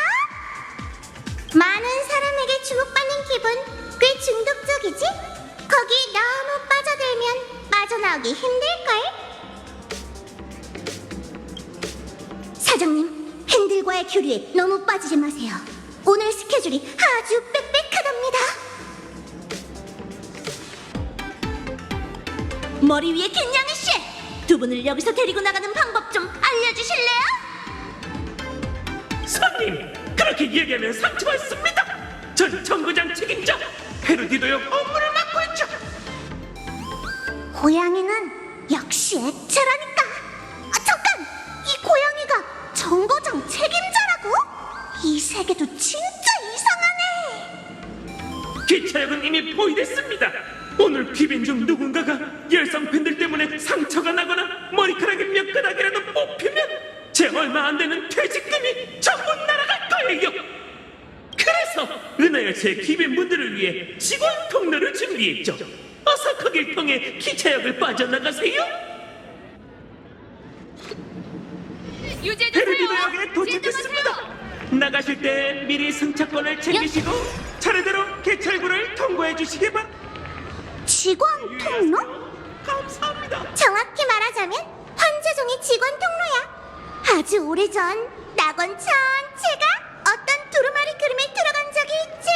많은 사람에게 주목받는 기분 꽤 중독적이지? 거기 너무 빠져들면 빠져나오기 힘들걸? 사장님, 팬들과의 교류에 너무 빠지지 마세요. 오늘 스케줄이 아주 빽빽하답니다. 머리 위에 긴 양희 씨, 두 분을 여기서 데리고 나가는 방법 좀 알려주실래요? 손님, 그렇게 얘기하면 상처받습니다. 전 정거장 책임자 페르디도역 업무를 맡고 있죠. 고양이는 역시 액체라니까. 잠깐! 이 고양이가 정거장 책임자라고? 이 세계도 진짜 이상하네. 기차역은 이미 포위됐습니다. 오늘 비빈 중 누군가가 열성 팬들 때문에 상처가 나거나 머리카락이 몇 가닥이라도 뽑히면 제 얼마 안 되는 퇴직금이 전부 날아갈 거예요. 그래서 은하열차의 기빈분들을 위해 직원 통로를 준비했죠. 어서 거길 통해 기차역을 빠져나가세요. 유지해주세요. 페르디도역에 도착했습니다. 나가실 때 미리 승차권을 챙기시고 차례대로 개찰구를 통과해 주시기 바랍니다. 직원 통로? 감사합니다. 정확히 말하자면 환재종이 직원 통로야. 아주 오래전 낙원 전체가 어떤 두루마리 그림에 들어간 적이 있지.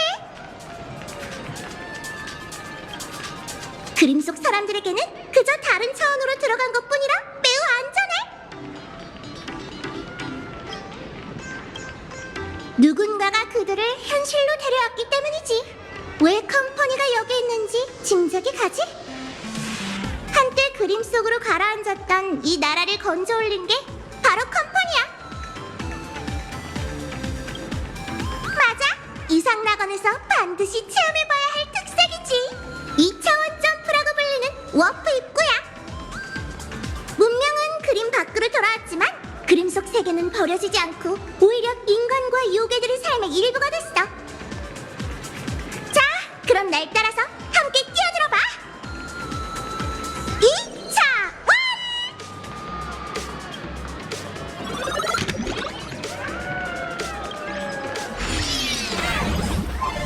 그림 속 사람들에게는 그저 다른 차원으로 들어간 것뿐이라 매우 안전해. 누군가가 그들을 현실로 데려왔기 때문이지. 왜 컴퍼니가 여기 있는지 짐작이 가지? 한때 그림 속으로 가라앉았던 이 나라를 건져 올린 게 바로 컴퍼니야. 맞아! 이상낙원에서 반드시 체험해봐야 할 특색이지. 2차원 점프라고 불리는 워프 입구야. 문명은 그림 밖으로 돌아왔지만 그림 속 세계는 버려지지 않고 오히려 인간과 요괴들의 삶의 일부가 됐어. 자, 그럼 날 따라서 함께 뛰어들어봐. 2차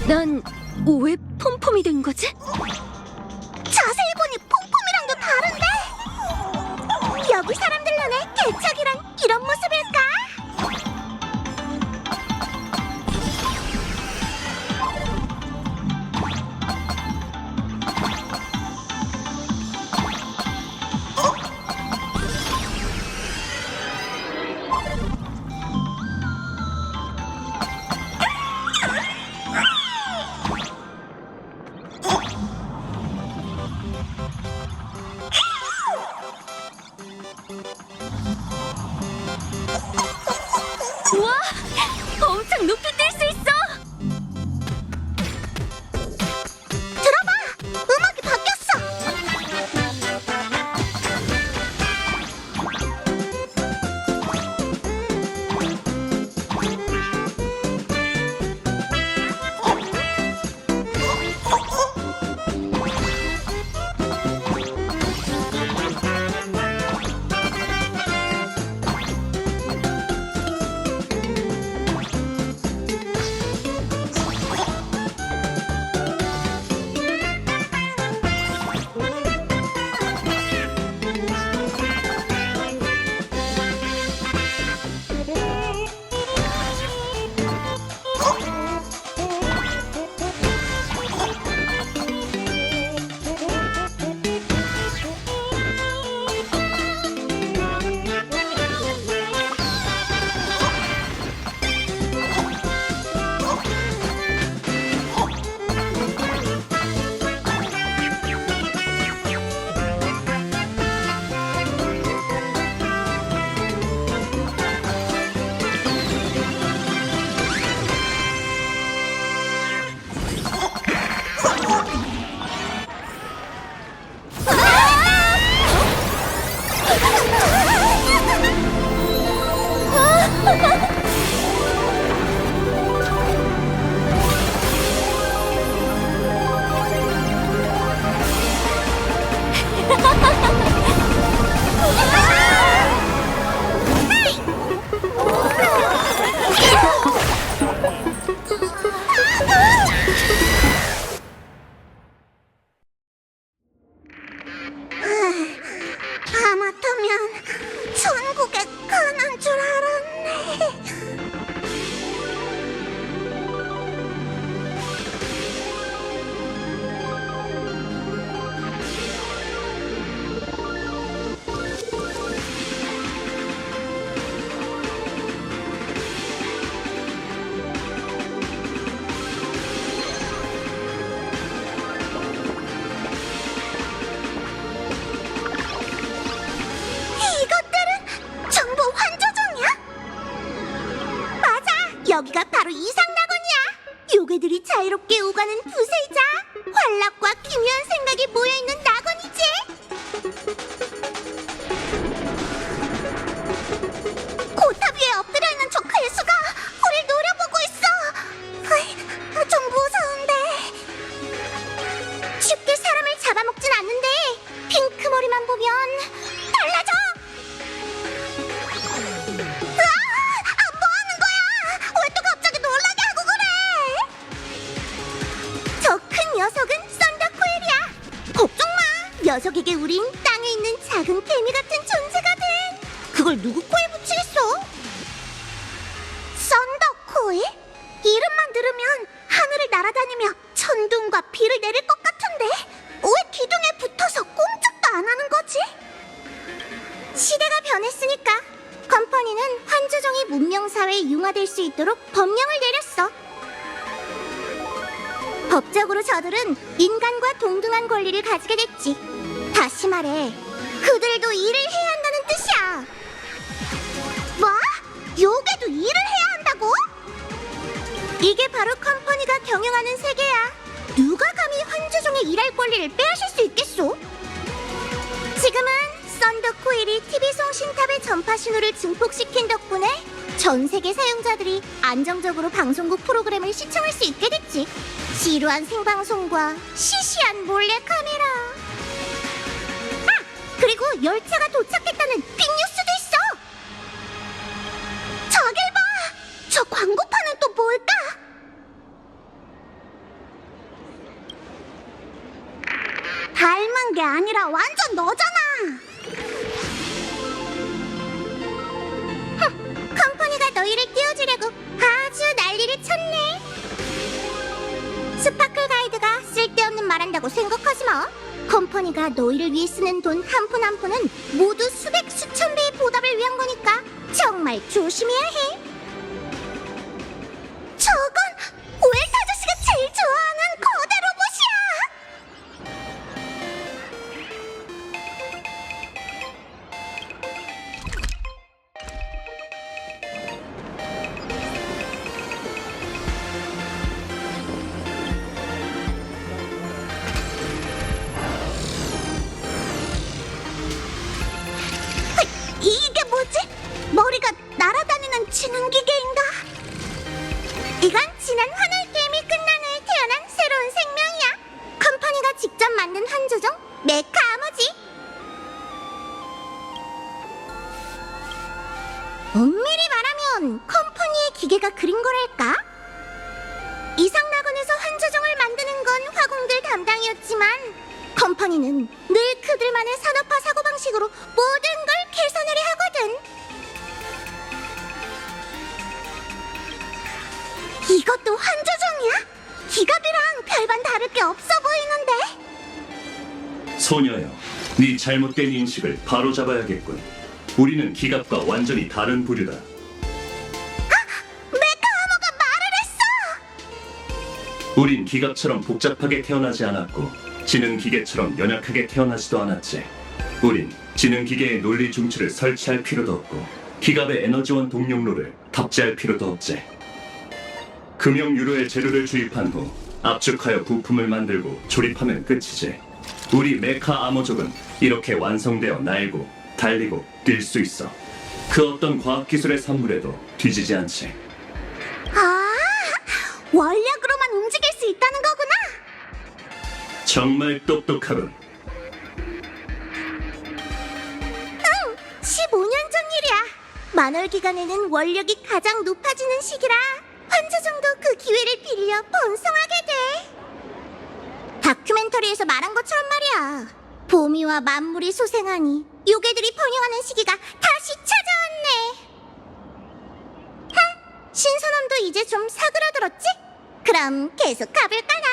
난 왜 폼폼이 된 거지? 자세히 보니 폼폼이랑도 다른데? 여기 사람들 눈에 개척이란 이런 모습일까? 우와! 엄청 높이 뛸 수 있어! 들어봐! 음악이 바뀌었어! 하마터면 천국에 가는 줄 알았네. 이것들은 전부 환조종이야? 맞아! 여기가 바로 이상낙원이야! 요괴들이 자유롭게 오가는 부세이자 환락과 기묘한 생각이 모여있는 낙원이지! 고탑 위에 엎드려있는 저 괴수가 우릴 노려보고 있어! 으이, 좀 무서운데... 쉽게 사람을 잡아먹진 않는데 핑크 머리만 보면 달라져! 으아! 뭐 하는 거야? 왜 또 갑자기 놀라게 하고 그래? 저 큰 녀석은 썬더코엘이야. 걱정 마. 녀석에게 우린 땅에 있는 작은 개미 같은 존재가 돼. 그걸 누구 코에 붙이겠어? 썬더코엘? 이름만 들으면 하늘을 날아다니며 천둥과 비를 내릴 것 같은데 왜 기둥에 붙어서 꼼짝도 안 하는 거지? 시대가 변했으니까 컴퍼니는 환조종이 문명사회에 융화될 수 있도록 법령을 법적으로 저들은 인간과 동등한 권리를 가지게 됐지. 다시 말해, 그들도 일을 해야 한다는 뜻이야. 뭐? 요괴도 일을 해야 한다고? 이게 바로 컴퍼니가 경영하는 세계야. 누가 감히 환주종의 일할 권리를 빼앗을 수 있겠소? 지금은 썬더코일이 TV송신탑의 전파 신호를 증폭시킨 덕분에 전 세계 사용자들이 안정적으로 방송국 프로그램을 시청할 수 있게 됐지. 지루한 생방송과 시시한 몰래카메라. 아! 그리고 열차가 도착했다는 빅뉴스도 있어! 저길 봐! 저 광고판은 또 뭘까? 닮은 게 아니라 완전 너잖아! 컴퍼니가 너희를 띄워주려고 아주 난리를 쳤네. 스파클 가이드가 쓸데없는 말 한다고 생각하지 마. 컴퍼니가 너희를 위해 쓰는 돈 한 푼 한 푼은 모두 수백 수천 배의 보답을 위한 거니까 정말 조심해야 해. 저건 웰트 아저씨가 제일 좋아하는 거대 로봇이야. 이게 뭐지? 머리가 날아다니는 지능기계인가? 이건 지난 환월 게임이 끝난 후에 태어난 새로운 생명이야. 컴퍼니가 직접 만든 환조종 메카 아모지. 엄밀히 말하면 컴퍼니의 기계가 그린 거랄까? 이상락원에서 환조종을 만드는 건 화공들 담당이었지만 컴퍼니는 늘 그들만의 산업화 사고방식으로 모든 걸 개선하려 하거든. 이것도 환조종이야? 기갑이랑 별반 다를 게 없어 보이는데? 소녀여, 네 잘못된 인식을 바로잡아야겠군. 우리는 기갑과 완전히 다른 부류다. 메카아모가 말을 했어! 우린 기갑처럼 복잡하게 태어나지 않았고 지능기계처럼 연약하게 태어나지도 않았지. 우린 지능기계의 논리 중추를 설치할 필요도 없고 기갑의 에너지원 동력로를 탑재할 필요도 없지. 금형유로의 재료를 주입한 후 압축하여 부품을 만들고 조립하면 끝이지. 우리 메카 아모족은 이렇게 완성되어 날고 달리고 뛸 수 있어. 그 어떤 과학기술의 산물에도 뒤지지 않지. 아, 원력으로만 움직일 수 있다는 거구나! 정말 똑똑하군. 15년 전 일이야. 만월 기간에는 원력이 가장 높아지는 시기라 환조종도 그 기회를 빌려 번성하게 돼. 다큐멘터리에서 말한 것처럼 말이야. 봄이와 만물이 소생하니 요괴들이 번영하는 시기가 다시 찾아왔네. 신선함도 이제 좀 사그라들었지? 그럼 계속 가볼까나?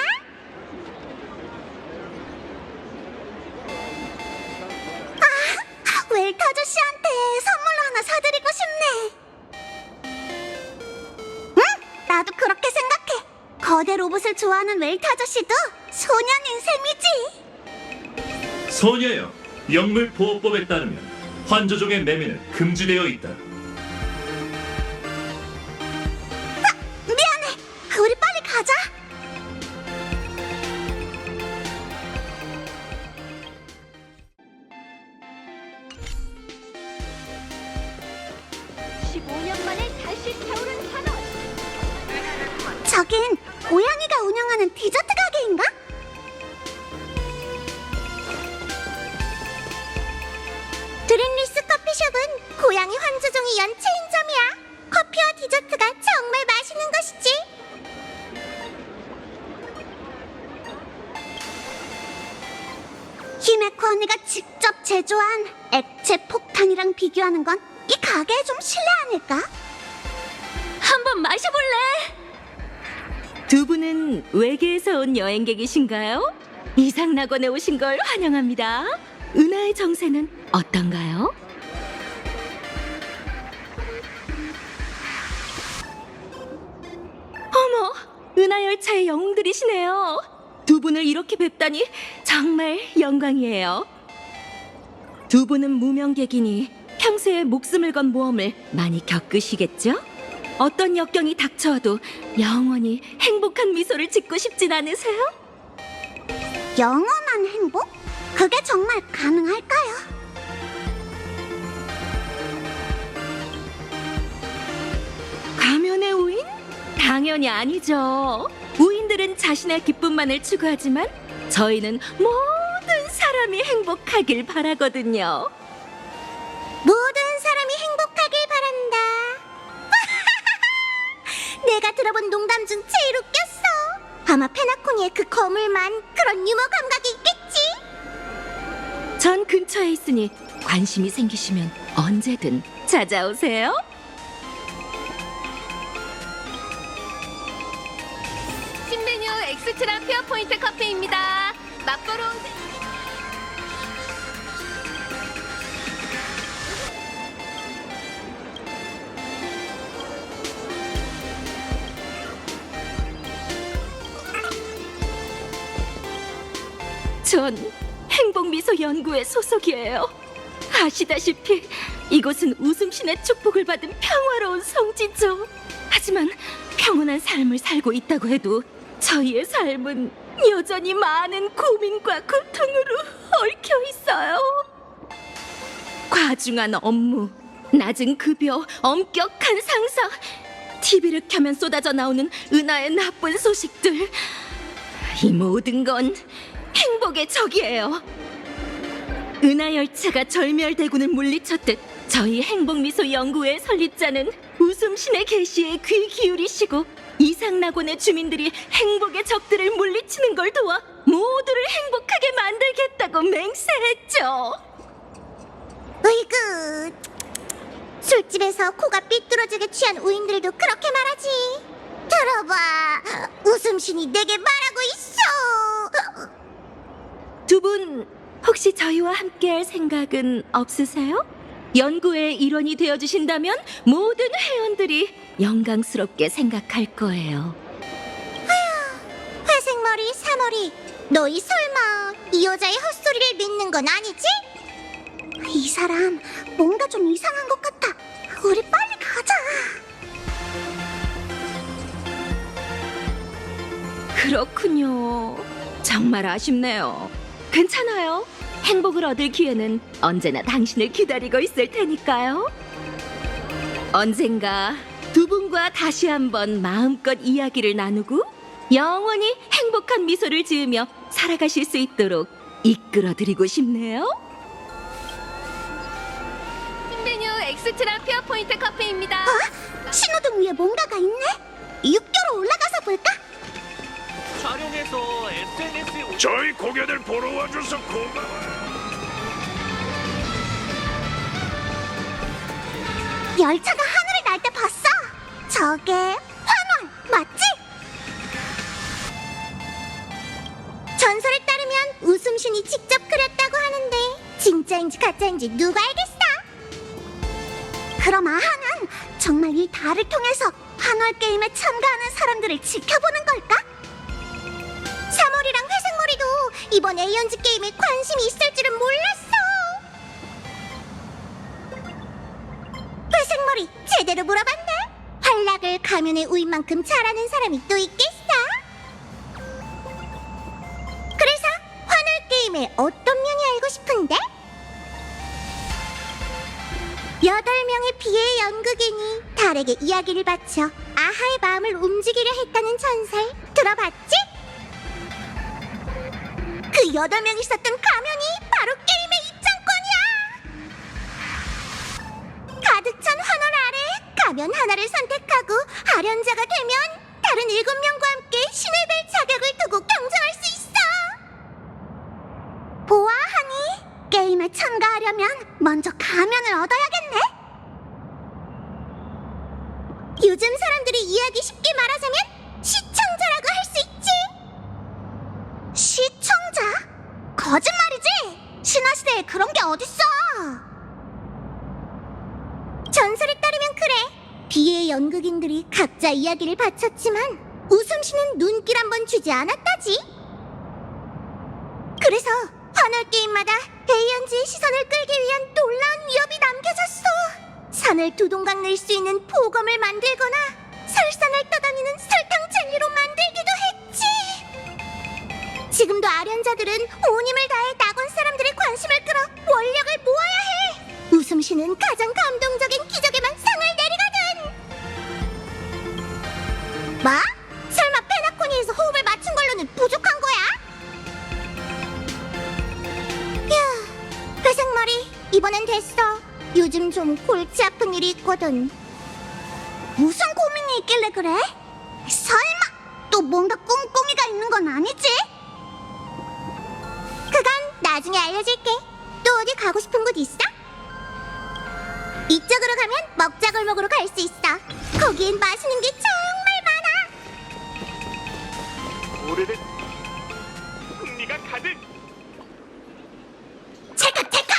웰트 아저씨한테 선물로 하나 사드리고 싶네. 응, 나도 그렇게 생각해. 거대 로봇을 좋아하는 웰트 아저씨도 소년인 셈이지. 소녀여, 영물 보호법에 따르면 환조종의 매매는 금지되어 있다. 미안해. 우리 빨리 가자. 저긴 고양이가 운영하는 디저트 가게인가? 드림리스 커피숍은 고양이 환조종이 연체인점이야. 커피와 디저트가 정말 맛있는 것이지. 히메코 언니가 직접 제조한 액체 폭탄이랑 비교하는 건 이 가게에 좀 실례 아닐까? 한번 마셔볼래? 두 분은 외계에서 온 여행객이신가요? 이상낙원에 오신 걸 환영합니다. 은하의 정세는 어떤가요? 어머, 은하열차의 영웅들이시네요. 두 분을 이렇게 뵙다니 정말 영광이에요. 두 분은 무명객이니 평소에 목숨을 건 모험을 많이 겪으시겠죠? 어떤 역경이 닥쳐와도 영원히 행복한 미소를 짓고 싶진 않으세요? 영원한 행복? 그게 정말 가능할까요? 가면의 우인? 당연히 아니죠. 우인들은 자신의 기쁨만을 추구하지만 저희는 모든 사람이 행복하길 바라거든요. 모든 사람이 행복하길 바란다. 내가 들어본 농담 중 제일 웃겼어. 아마 페나코니의 그 거물만 그런 유머 감각이 있겠지. 전 근처에 있으니 관심이 생기시면 언제든 찾아오세요. 신메뉴 엑스트라 퓨어 포인트 커피입니다. 맛보러 오세요. 전 행복미소 연구회 소속이에요. 아시다시피 이곳은 웃음신의 축복을 받은 평화로운 성지죠. 하지만 평온한 삶을 살고 있다고 해도 저희의 삶은 여전히 많은 고민과 고통으로 얽혀 있어요. 과중한 업무, 낮은 급여, 엄격한 상사, TV를 켜면 쏟아져 나오는 은하의 나쁜 소식들, 이 모든 건 행복의 적이에요. 은하 열차가 절멸대군을 물리쳤듯 저희 행복미소 연구회 설립자는 웃음신의 계시에 귀 기울이시고 이상낙원의 주민들이 행복의 적들을 물리치는 걸 도와 모두를 행복하게 만들겠다고 맹세했죠. 으이그, 술집에서 코가 삐뚤어지게 취한 우인들도 그렇게 말하지. 들어봐, 웃음신이 내게 말하고 있어. 두 분 혹시 저희와 함께할 생각은 없으세요? 연구의 일원이 되어주신다면 모든 회원들이 영광스럽게 생각할 거예요. 회색머리, 사머리, 너희 설마 이 여자의 헛소리를 믿는 건 아니지? 이 사람 뭔가 좀 이상한 것 같아. 우리 빨리 가자. 그렇군요. 정말 아쉽네요. 괜찮아요. 행복을 얻을 기회는 언제나 당신을 기다리고 있을 테니까요. 언젠가 두 분과 다시 한번 마음껏 이야기를 나누고 영원히 행복한 미소를 지으며 살아가실 수 있도록 이끌어드리고 싶네요. 신메뉴 엑스트라 퓨어 포인트 커피입니다. 신호등 위에 뭔가가 있네? 6교로 올라가서 볼까? 촬영해서 SNS에 저희 공연을 보러 와줘서 고마워. 열차가 하늘을 날 때 봤어. 저게 환원 맞지? 전설에 따르면 웃음신이 직접 그렸다고 하는데 진짜인지 가짜인지 누가 알겠어? 그럼 아하는 정말 이 달을 통해서 환월 게임에 참가하는 사람들을 지켜보는 걸까? 사물이랑 회색머리도 이번 에이언즈 게임에 관심이 있을 줄은 몰랐어. 회색머리 제대로 물어봤네. 활락을 가면의 우인만큼 잘하는 사람이 또 있겠어? 그래서 환월 게임의 어떤 면이 알고 싶은데? 8명의 비의 연극인이 달에게 이야기를 바쳐 아하의 마음을 움직이려 했다는 전설 들어봤지? 그 8명이 썼던 가면이 바로 게임의 입장권이야. 가득 찬 환월 아래 가면 하나를 선택하고 아련자가 되면 다른 7명과 함께 신을 뵐 자격을 두고 경쟁할 수 있어. 보아하니 게임에 참가하려면 먼저 가면을 얻어야겠네. 요즘 사람들이 이해하기 쉽게 말하자면 시청자라고 할 수 있지. 시청자? 거짓말이지. 신화시대에 그런 게 어딨어. 전설에 따르면 그래. 비의 연극인들이 각자 이야기를 바쳤지만 웃음신은 눈길 한번 주지 않았다지. 그래서 환월 게임마다 에이언즈의 시선을 끌기 위한 놀라운 위협이 남겨졌어. 산을 두 동강 낼 수 있는 보검을 만들거나 설산을 떠다니는 설탕 젤리로 만들기도 했지. 지금도 아련자들은 온 힘을 다해 낙원 사람들의 관심을 끌어 원력을 모아야 해. 웃음쉬는 가장 감동적인 기적에만 상을 내리거든. 뭐? 설마 페나코니에서 호흡을 맞춘 걸로는 부족한 거야? 휴, 회색머리 이번엔 됐어. 요즘 좀 골치 아픈 일이 있거든. 무슨 고민이 있길래 그래? 설마 또 뭔가 꿍꿍이가 있는 건 아니지? 그건 나중에 알려줄게. 또 어디 가고 싶은 곳 있어? 이쪽으로 가면 먹자골목으로 갈 수 있어. 거기엔 맛있는 게 정말 많아. 오래된 흥미가 가득. 찰칵 찰칵.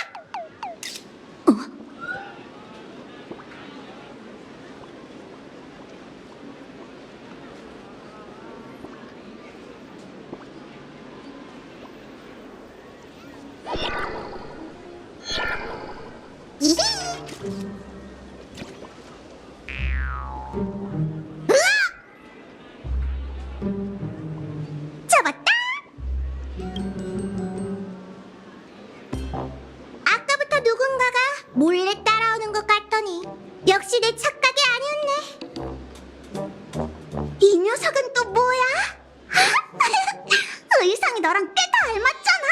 잡았다. 아까부터 누군가가 몰래 따라오는 것 같더니 역시 내 착각이 아니었네. 이 녀석은 또 뭐야? 의상이 너랑 꽤 닮았잖아.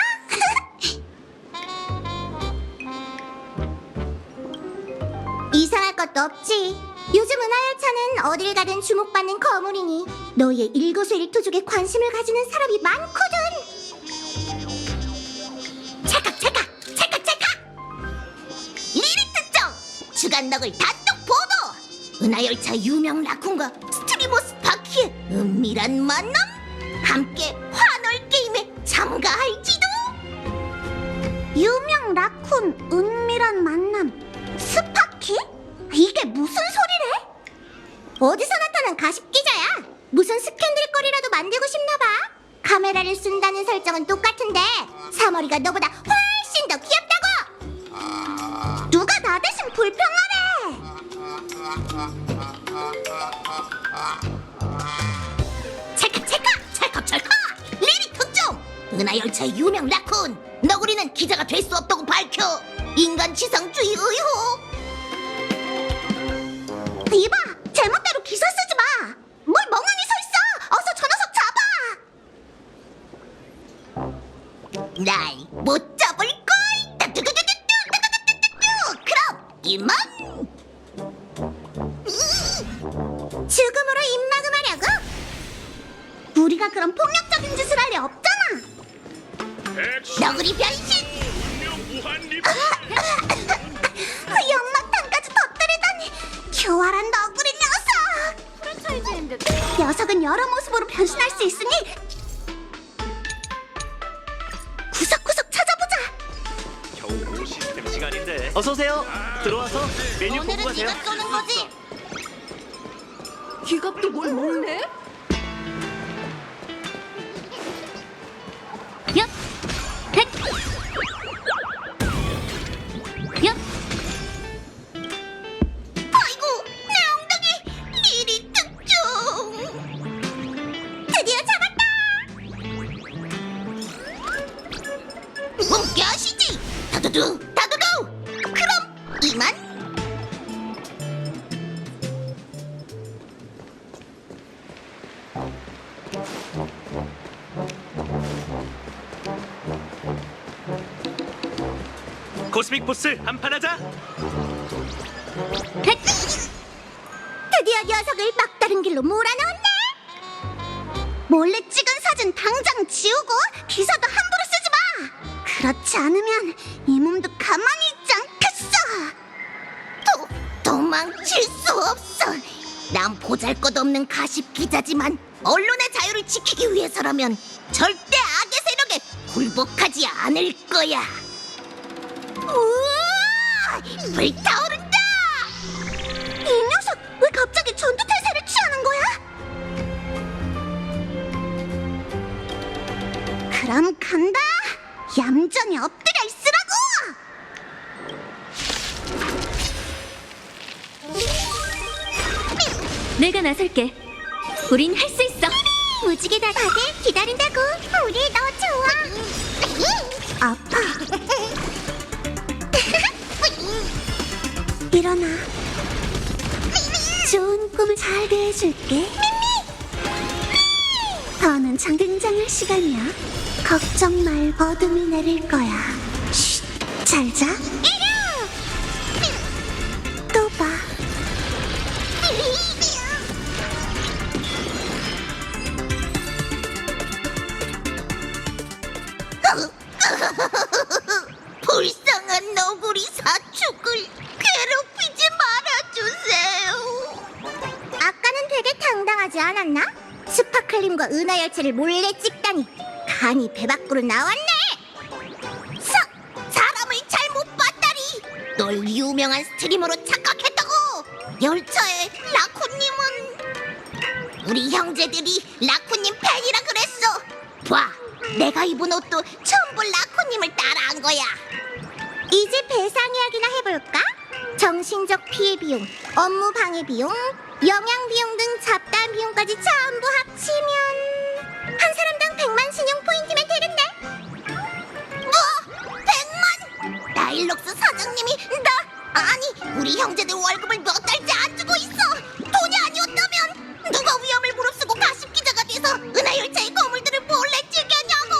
이상할 것도 없지. 요즘 은하열차는 어딜 가든 주목받는 거물이니 너희의 일거수일투족에 관심을 가지는 사람이 많거든. 찰칵 찰칵 찰칵 찰칵. 리리 특정 주간덕을 단독 보도. 은하열차 유명 라쿤과 스트리머 스파키의 은밀한 만남. 함께 환월 게임에 참가할지도. 유명 라쿤 은밀한 만남. 스파키? 이게 무슨 소리래? 어디서 나타난 가십 기자야? 무슨 스캔들거리라도 만들고 싶나봐. 카메라를 쓴다는 설정은 똑같은데 사머리가 너보다 훨씬 더 귀엽다고. 누가 나 대신 불평하래. 찰칵 찰칵 찰칵 찰칵. 리리 특종 은하열차의 유명 라쿤 너구리는 기자가 될 수 없다고 밝혀 인간 지상주의 의혹. 이봐, 제멋대로 기사 쓰지 마. 뭘 멍하니 서 있어. 어서 저 녀석 잡아. 날 못 잡을 걸. 그럼 이만. 죽음으로 입막음하려고? 우리가 그런 폭력적인 짓을 할 리 없잖아. 너구리 변신. 연막탄까지 터뜨리다니. 교활한 너구리 녀석. 녀석은 여러 모습으로 변신할 수 있으니 구석구석 찾아보자. 겨우 시스템 시간인데. 어서 오세요. 들어와서 메뉴 보고 오늘은 가세요. 네가 쏘는 거지. 기갑도 뭘 먹네? 얍. 헷. 얍. 아이고, 내 엉덩이. 리리 특종. 드디어 잡았다. 몸겨시지. 다두두 다두두. 그럼 이만. 코스믹 보스 한판 하자. 드디어 녀석을 막다른 길로 몰아넣었네. 몰래 찍은 사진 당장 지우고 기사도 함부로 쓰지 마. 그렇지 않으면 이 몸도 가만히 있지 않겠어. 도망칠 수 없어. 난 보잘것없는 가십 기자지만 언론의 자유를 지키기 위해서라면 절대 악의 세력에 굴복하지 않을 거야. 우와! 불타오른다! 이 녀석 왜 갑자기 전투 태세를 취하는 거야? 그럼 간다! 얌전히 엎드려 있으라고! 내가 나설게. 우린 할 수 있어. 무지개다 다들 기다린다고. 우리 너 좋아. 아파. 일어나. 좋은 꿈을 잘 대해줄게. 더는 장등장할 시간이야. 걱정 말고 어둠이 내릴 거야. 잘 자. 또 봐. 불쌍한 너구리 사축을 괴롭히지 말아주세요. 아까는 되게 당당하지 않았나? 스파클림과 은하열차를 몰래 찍다니 간이 배 밖으로 나왔네. 사람을 잘못 봤다니. 널 유명한 스트리머로 착각했다고. 열차에 라쿠님은 우리 형제들이 라쿠님 팬이라 그랬어. 봐, 내가 입은 옷도 전부 라쿠님을 따라한 거야. 이제 배상 이야기나 해볼까? 정신적 피해 비용, 업무 방해 비용, 영양 비용 등 잡다한 비용까지 전부 합치면 한 사람당 100만 신용 포인트면 되겠네. 뭐? 100만? 나일록스 사장님이 아니 우리 형제들 월급을 몇 달째 안 주고 있어. 돈이 아니었다면 누가 위험을 무릅쓰고 가십 기자가 돼서 은하열차의 거물들을 몰래 찍겠냐고.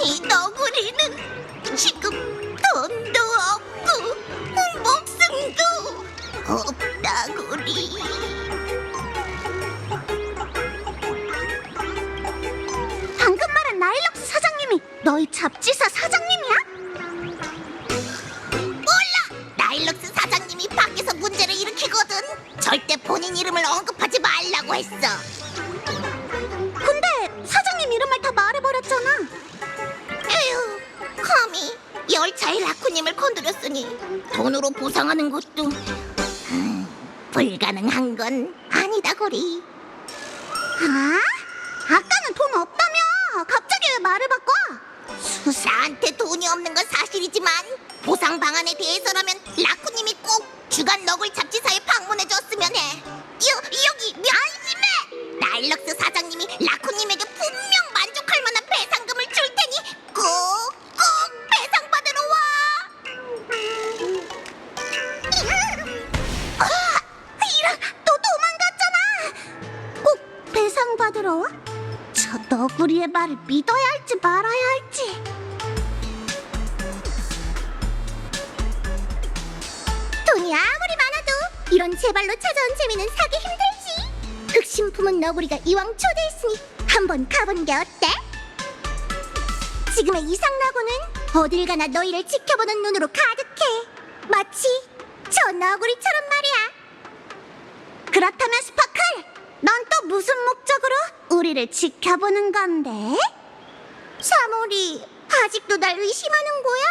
이 너구리는 지금 돈도 없고 목숨도 없다구리. 방금 말한 나일록스 사장님이 너희 잡지사 사장님이야? 몰라! 나일록스 사장님이 밖에서 문제를 일으키거든. 절대 본인 이름을 언급하지 말라고 했어. 근데 사장님 이름을 다 말해버렸잖아. 에휴, 감히 열차의 라쿠님을 건드렸으니 돈으로 보상하는 것도 불가능한 건 아니다 고리. 아? 아까는 돈 없다며. 갑자기 왜 말을 바꿔? 수사한테 돈이 없는 건 사실이지만 보상 방안에 대해서라면 라쿠님이 꼭 주간 너굴 잡지사에 방문해줬으면 해. 여기 안심해. 나일럭스 사장님이 라쿠님에게 분명 만족할 만한 배상금을 줄 테니 꼭 배상받으러 와. 이런, 또 도망갔잖아. 꼭 배상받으러 와? 저 너구리의 말을 믿어야 할지 말아야 할지. 돈이 아무리 많아도 이런 제발로 찾아온 재미는 사기 힘들지. 흑심품은 너구리가 이왕 초대했으니 한번 가보는 게 어때? 지금의 이상나고는 어딜 가나 너희를 지켜보는 눈으로 가득해. 마치 저 너구리처럼 말이야. 그렇다면 스파클, 넌 또 무슨 목적으로 우리를 지켜보는 건데? 사물이 아직도 날 의심하는 거야?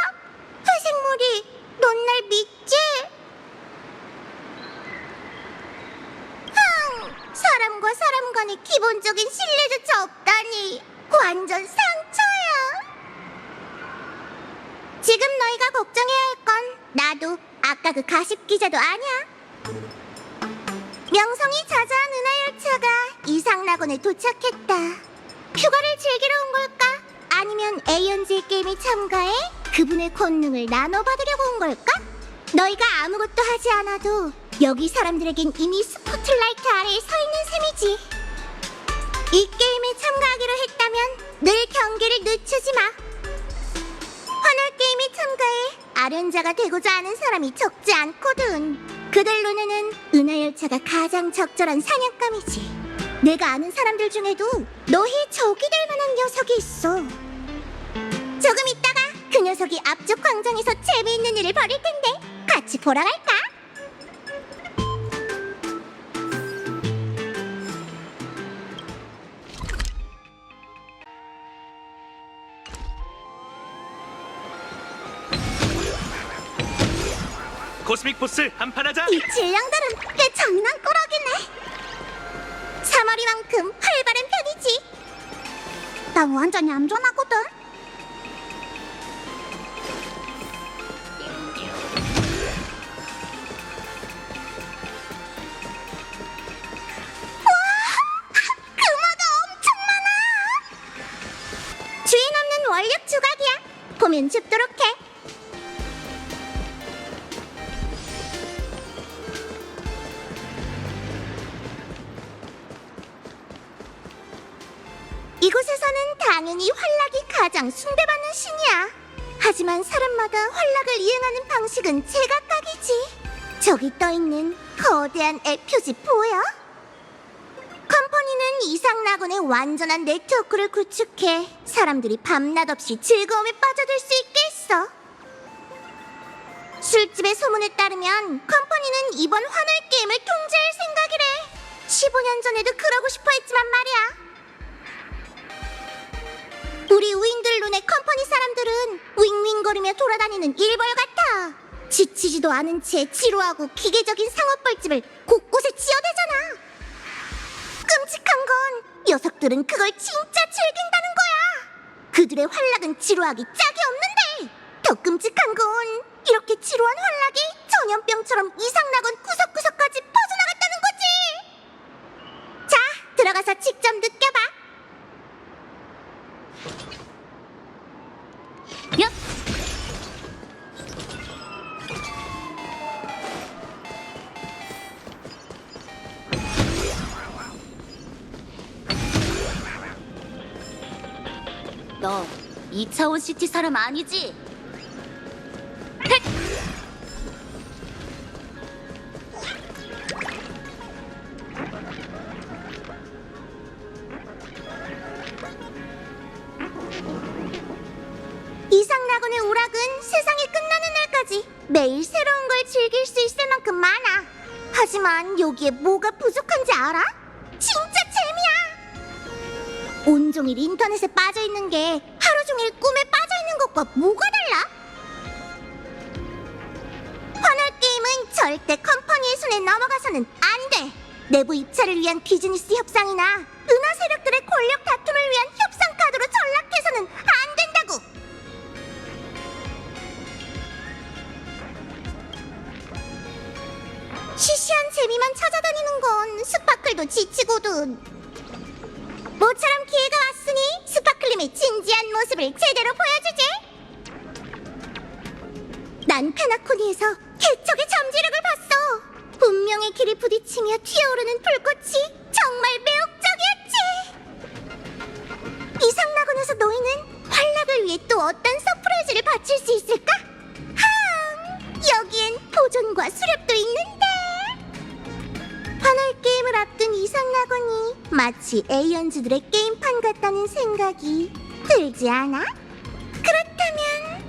회색물이 넌 날 믿지? 사람과 사람 간의 기본적인 신뢰조차 없다니 완전 상처야. 지금 너희가 걱정해야 할 건 나도 아까 그 가십 기자도 아니야. 명성이 자자한 은하열차가 이상낙원에 도착했다. 휴가를 즐기러 온 걸까? 아니면 에이언즈의 게임에 참가해 그분의 권능을 나눠받으려고 온 걸까? 너희가 아무것도 하지 않아도 여기 사람들에겐 이미 스포트라이트 아래에 서 있는 셈이지. 이 게임에 참가하기로 했다면 늘 경기를 늦추지 마. 환월 게임에 참가해 아련자가 되고자 하는 사람이 적지 않거든. 그들 눈에는 은하열차가 가장 적절한 사냥감이지. 내가 아는 사람들 중에도 너희의 적이 될 만한 녀석이 있어. 조금 있다가 그 녀석이 앞쪽 광장에서 재미있는 일을 벌일 텐데 같이 보러 갈까? 코스믹 보스 한판 하자. 이 질량들은 꽤 장난꾸러기네. 3월이만큼 활발한 편이지. 난 완전히 얌전하거든. 원력 조각이야. 보면 줍도록 해. 이곳에서는 당연히 활락이 가장 숭배받는 신이야. 하지만 사람마다 활락을 이행하는 방식은 제각각이지. 저기 떠있는 거대한 앱 표지 보여? 컴퍼니는 이상 낙원의 완전한 네트워크를 구축해 사람들이 밤낮 없이 즐거움에 빠져들 수 있게 했어. 술집의 소문에 따르면 컴퍼니는 이번 환월 게임을 통제할 생각이래. 15년 전에도 그러고 싶어 했지만 말이야. 우리 우인들 눈에 컴퍼니 사람들은 윙윙거리며 돌아다니는 일벌 같아. 지치지도 않은 채 지루하고 기계적인 상업벌집을 곳곳에 지어대잖아. 끔찍한 건 녀석들은 그걸 진짜 즐긴다는 거야. 그들의 활락은 지루하기 짝이 없는데 더 끔찍한 건 이렇게 지루한 활락이 전염병처럼 이상낙원 구석구석까지 퍼져나갔다는 거지. 자, 들어가서 직접 느껴봐. 얍! 너 2차원 시티 사람 아니지? 헷! 이상낙원의 오락은 세상이 끝나는 날까지 매일 새로운 걸 즐길 수 있을 만큼 많아. 하지만 여기에 뭐가 부족한지 알아? 진짜 재미야! 온종일 인터넷에 빠져있는 게 하루 종일 꿈에 빠져있는 것과 뭐가 달라? 환월 게임은 절대 컴퍼니의 손에 넘어가서는 안 돼! 내부 입찰을 위한 비즈니스 협상이나 은하 세력들의 권력 다툼을 위한 협상 카드로 전락해서는 안 된다고! 시시한 재미만 찾아다니는 건 스파클도 지치거든. 모처럼 기회가 왔으니 스파클림의 진지한 모습을 제대로 보여주지. 난 페나코니에서 개척의 잠재력을 봤어. 운명의 길이 부딪히며 튀어오르는 불꽃이 정말 매혹적이었지. 이상낙원에서 너희는 활락을 위해 또 어떤 서프라이즈를 바칠 수 있을까? 여기엔 보존과 수렵도 있는데. 환월 게임을 앞둔 이상낙원이 마치 에이언즈들의 게임판 같다는 생각이 들지 않아? 그렇다면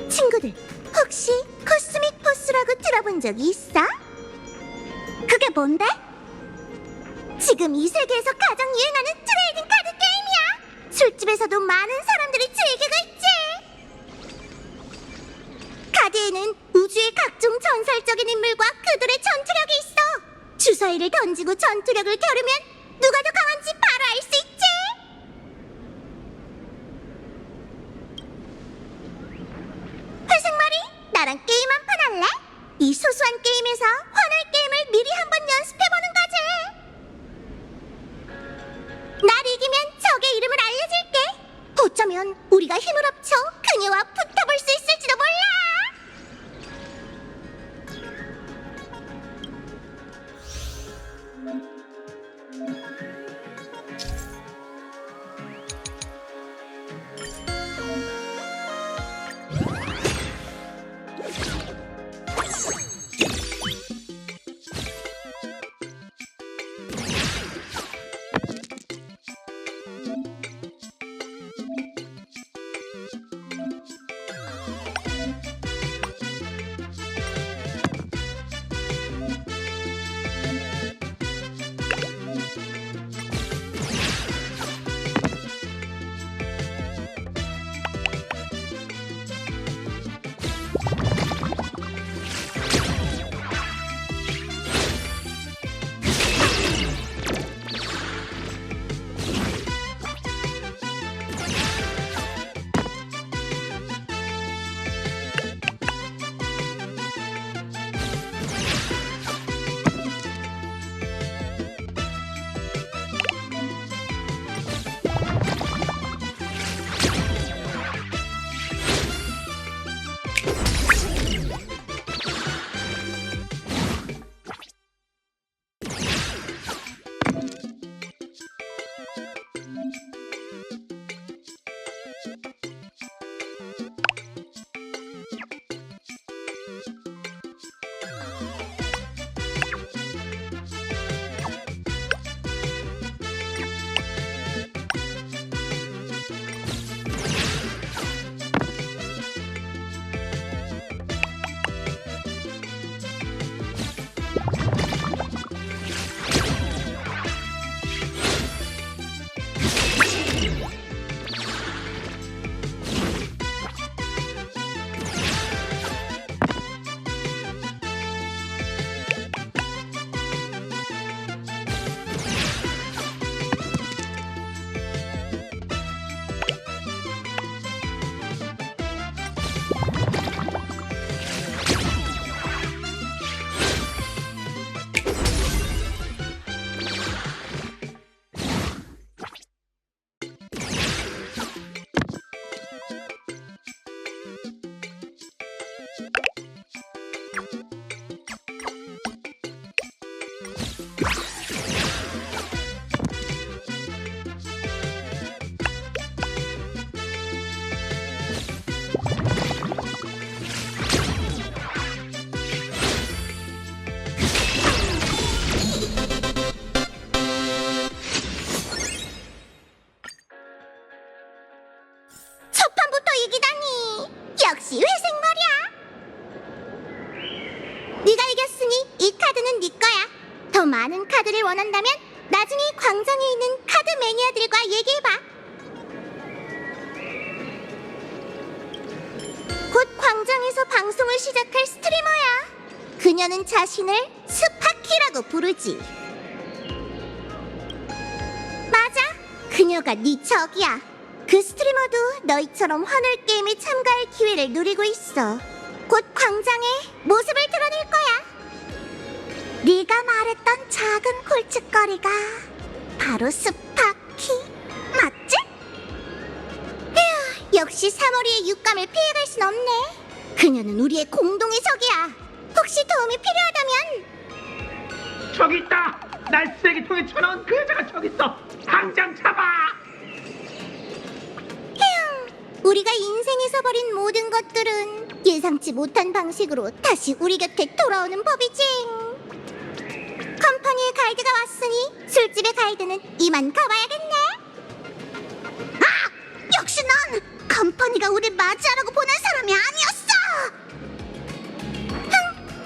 친구들, 혹시 코스믹 포스라고 들어본 적이 있어? 그게 뭔데? 지금 이 세계에서 가장 유행하는 트레이딩 카드 게임이야. 술집에서도 많은 사람들이 즐기고 있지. 카드에는 우주의 각종 전설적인 인물과 그들의 전투력이 있어. 주사위를 던지고 전투력을 겨루면 누가 더 강한지 바로 알 수 있지. 회색머리, 나랑 게임 한 판 할래? 이 소소한 게임에서 환월 게임을 미리 한번 연습해보는 거지. 날 이기면 적의 이름을 알려줄게. 어쩌면 우리가 힘을 합쳐 그녀와 붙어볼 수 있을지도 몰라. 많은 카드를 원한다면 나중에 광장에 있는 카드 매니아들과 얘기해봐. 곧 광장에서 방송을 시작할 스트리머야. 그녀는 자신을 스파키라고 부르지. 맞아, 그녀가 네 적이야. 그 스트리머도 너희처럼 환월 게임에 참가할 기회를 누리고 있어. 곧 광장에 모습을 드러낼 거야. 네가 말했던 작은 골칫거리가 바로 스파키, 맞지? 휴, 역시 사머리의 육감을 피해갈 순 없네. 그녀는 우리의 공동의 적이야. 혹시 도움이 필요하다면 저기 있다. 날 쓰레기통에 쳐넣은 그 여자가 저기 있어. 당장 잡아. 우리가 인생에서 버린 모든 것들은 예상치 못한 방식으로 다시 우리 곁에 돌아오는 법이지. 컴퍼니의 가이드가 왔으니 술집의 가이드는 이만 가봐야겠네. 아! 역시 넌 컴퍼니가 우릴 맞이하라고 보낸 사람이 아니었어.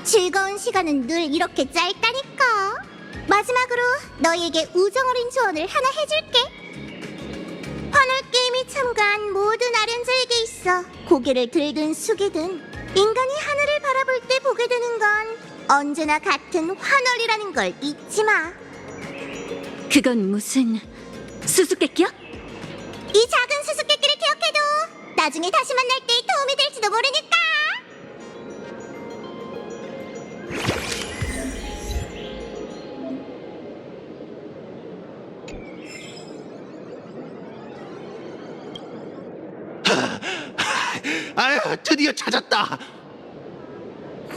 즐거운 시간은 늘 이렇게 짧다니까. 마지막으로 너희에게 우정 어린 조언을 하나 해줄게. 환월 게임에 참가한 모든 아련자에게 있어 고개를 들든 숙이든 인간이 하늘을 바라볼 때 보게 되는 건 언제나 같은 환월이라는 걸 잊지 마. 그건 무슨 수수께끼야? 이 작은 수수께끼를 기억해도 나중에 다시 만날 때 도움이 될지도 모르니까. 아유, 드디어 찾았다.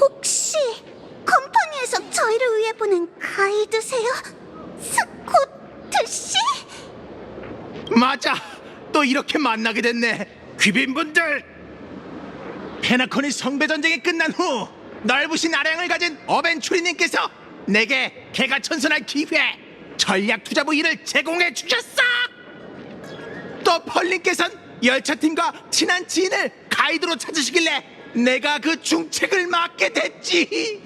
혹시 컴퍼니에서 저희를 위해 보낸 가이드세요? 스코트 씨? 맞아. 또 이렇게 만나게 됐네. 귀빈분들, 페나콘이 성배전쟁이 끝난 후 넓으신 아량을 가진 어벤추리님께서 내게 개가천선할 기회, 전략투자부 일을 제공해 주셨어. 또 펄님께선 열차팀과 친한 지인을 가이드로 찾으시길래 내가 그 중책을 맡게 됐지.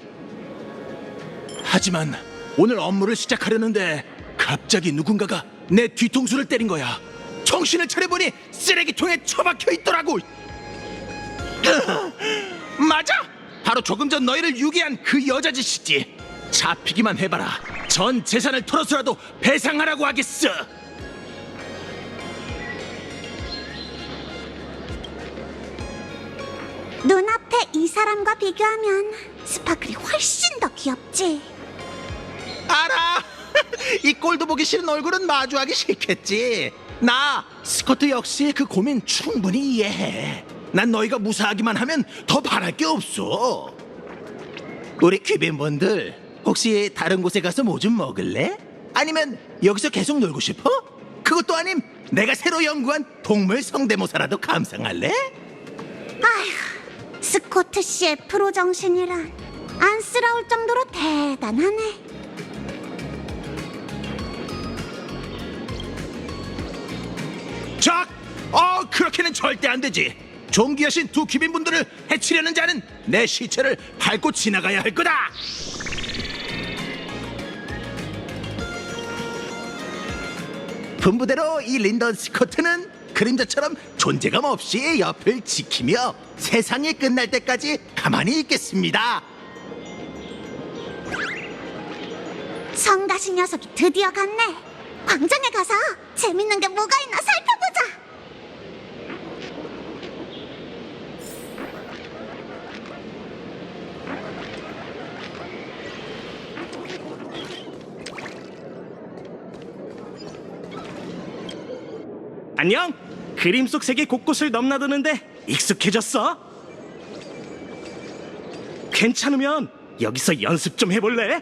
하지만 오늘 업무를 시작하려는데 갑자기 누군가가 내 뒤통수를 때린 거야. 정신을 차려보니 쓰레기통에 처박혀 있더라고. 맞아, 바로 조금 전 너희를 유기한 그 여자 짓이지. 잡히기만 해봐라. 전 재산을 털어서라도 배상하라고 하겠어. 눈앞에 이 사람과 비교하면 스파클이 훨씬 더 귀엽지. 알아. 이 꼴도 보기 싫은 얼굴은 마주하기 싫겠지. 나 스코트 역시 그 고민 충분히 이해해. 난 너희가 무사하기만 하면 더 바랄 게 없어. 우리 귀빈분들, 혹시 다른 곳에 가서 뭐 좀 먹을래? 아니면 여기서 계속 놀고 싶어? 그것도 아님 내가 새로 연구한 동물 성대모사라도 감상할래? 아휴, 스코트 씨의 프로 정신이란 안쓰러울 정도로 대단하네. 작! 그렇게는 절대 안 되지. 존귀하신 두 귀빈분들을 해치려는 자는 내 시체를 밟고 지나가야 할 거다. 분부대로 이 린던 스코트는 그림자처럼 존재감 없이 옆을 지키며 세상이 끝날 때까지 가만히 있겠습니다. 성가신 녀석이 드디어 갔네. 광장에 가서 재밌는 게 뭐가 있나 살펴보자. 안녕. 그림 속 세계 곳곳을 넘나드는데 익숙해졌어? 괜찮으면 여기서 연습 좀 해볼래?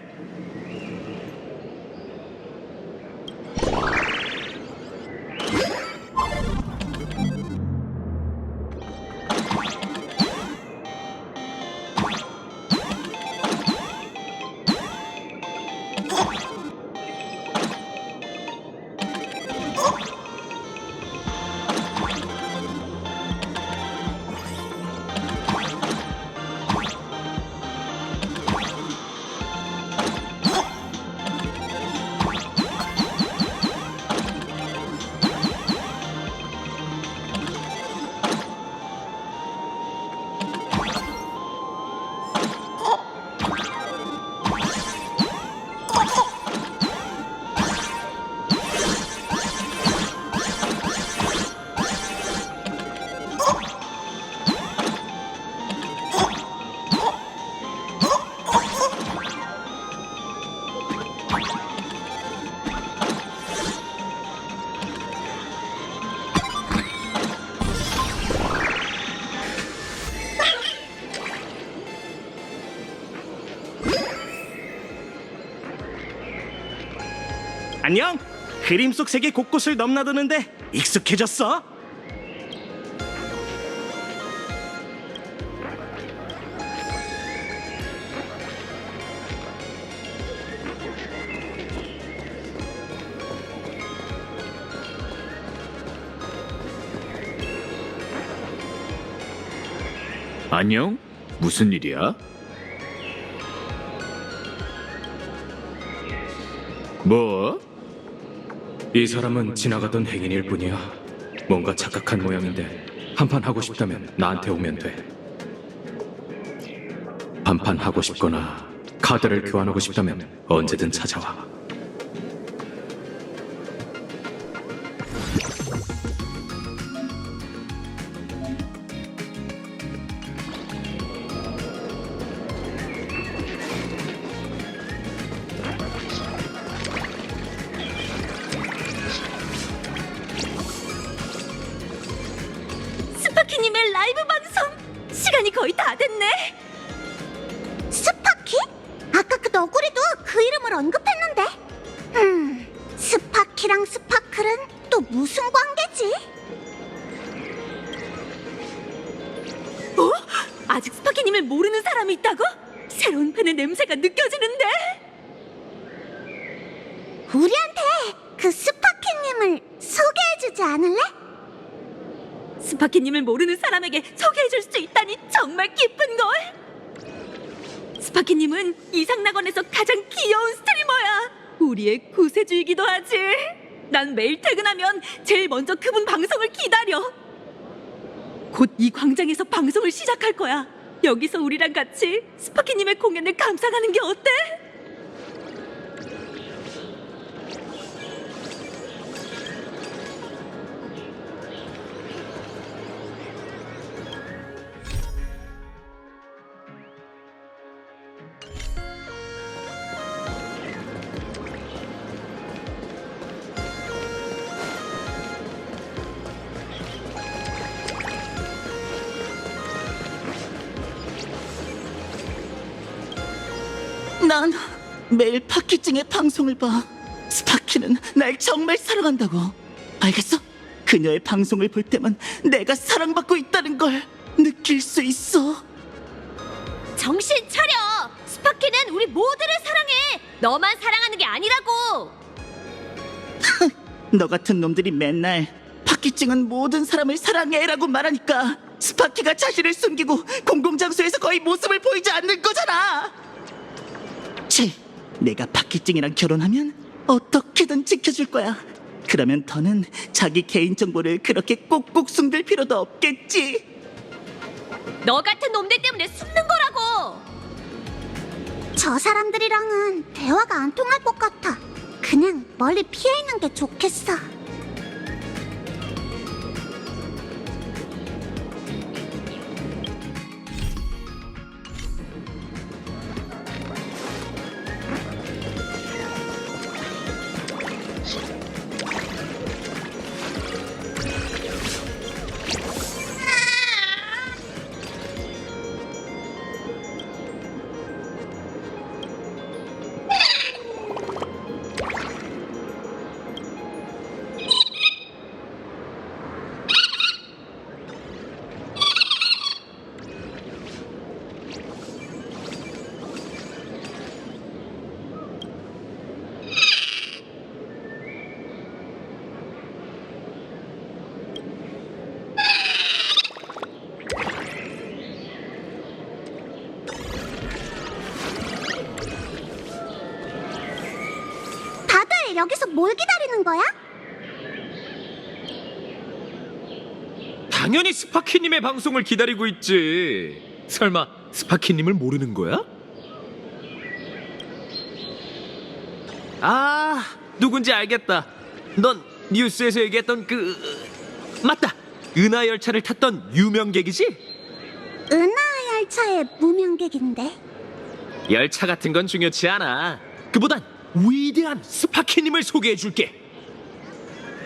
안녕. 그림 속 세계 곳곳을 넘나드는데 익숙해졌어? 안녕? 무슨 일이야? 뭐? 이 사람은 지나가던 행인일 뿐이야. 뭔가 착각한 모양인데 한판 하고 싶다면 나한테 오면 돼. 한판 하고 싶거나 카드를 교환하고 싶다면 언제든 찾아와. 스파키님의 라이브 방송 시간이 거의 다 됐네. 스파키? 아까 그 너구리도 그 이름을 언급했는데. 스파키랑 스파클은 또 무슨 관계지? 어? 아직 스파키님을 모르는 사람이 있다고? 새로운 팬의 냄새가 느껴지는데. 우리한테 그 스파키님을 소개해주지 않을래? 스파키님을 모르는 사람에게 소개해줄 수 있다니 정말 기쁜걸. 스파키님은 이상낙원에서 가장 귀여운 스트리머야. 우리의 구세주이기도 하지. 난 매일 퇴근하면 제일 먼저 그분 방송을 기다려. 곧 이 광장에서 방송을 시작할 거야. 여기서 우리랑 같이 스파키님의 공연을 감상하는 게 어때? 난 매일 파키찡의 방송을 봐. 스파키는 날 정말 사랑한다고. 알겠어? 그녀의 방송을 볼 때만 내가 사랑받고 있다는 걸 느낄 수 있어. 정신 차려! 스파키는 우리 모두를 사랑해! 너만 사랑하는 게 아니라고! 너 같은 놈들이 맨날 파키찡은 모든 사람을 사랑해라고 말하니까 스파키가 자신을 숨기고 공공장소에서 거의 모습을 보이지 않는 거잖아. 치, 내가 파키찡이랑 결혼하면 어떻게든 지켜줄 거야. 그러면 더는 자기 개인정보를 그렇게 꼭꼭 숨길 필요도 없겠지. 너 같은 놈들 때문에 숨는 거라고! 저 사람들이랑은 대화가 안 통할 것 같아. 그냥 멀리 피해 있는 게 좋겠어. 여기서 뭘 기다리는 거야? 당연히 스파키님의 방송을 기다리고 있지. 설마 스파키님을 모르는 거야? 아, 누군지 알겠다. 넌 뉴스에서 얘기했던 맞다! 은하열차를 탔던 유명객이지? 은하열차의 무명객인데. 열차 같은 건 중요치 않아. 그보단 위대한 스파키님을 소개해줄게.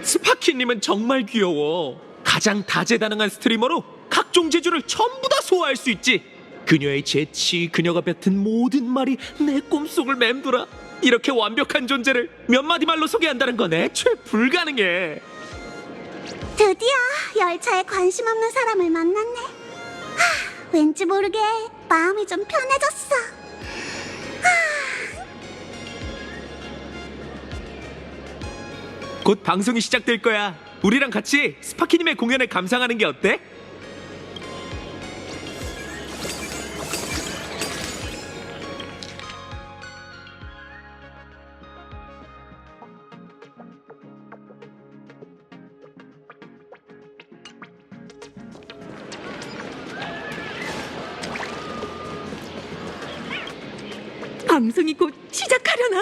스파키님은 정말 귀여워. 가장 다재다능한 스트리머로 각종 재주를 전부 다 소화할 수 있지. 그녀의 재치, 그녀가 뱉은 모든 말이 내 꿈속을 맴돌아. 이렇게 완벽한 존재를 몇 마디 말로 소개한다는 건 애초에 불가능해. 드디어 열차에 관심 없는 사람을 만났네. 왠지 모르게 마음이 좀 편해졌어. 곧 방송이 시작될 거야. 우리랑 같이 스파키님의 공연을 감상하는 게 어때? 방송이 곧 시작하려나?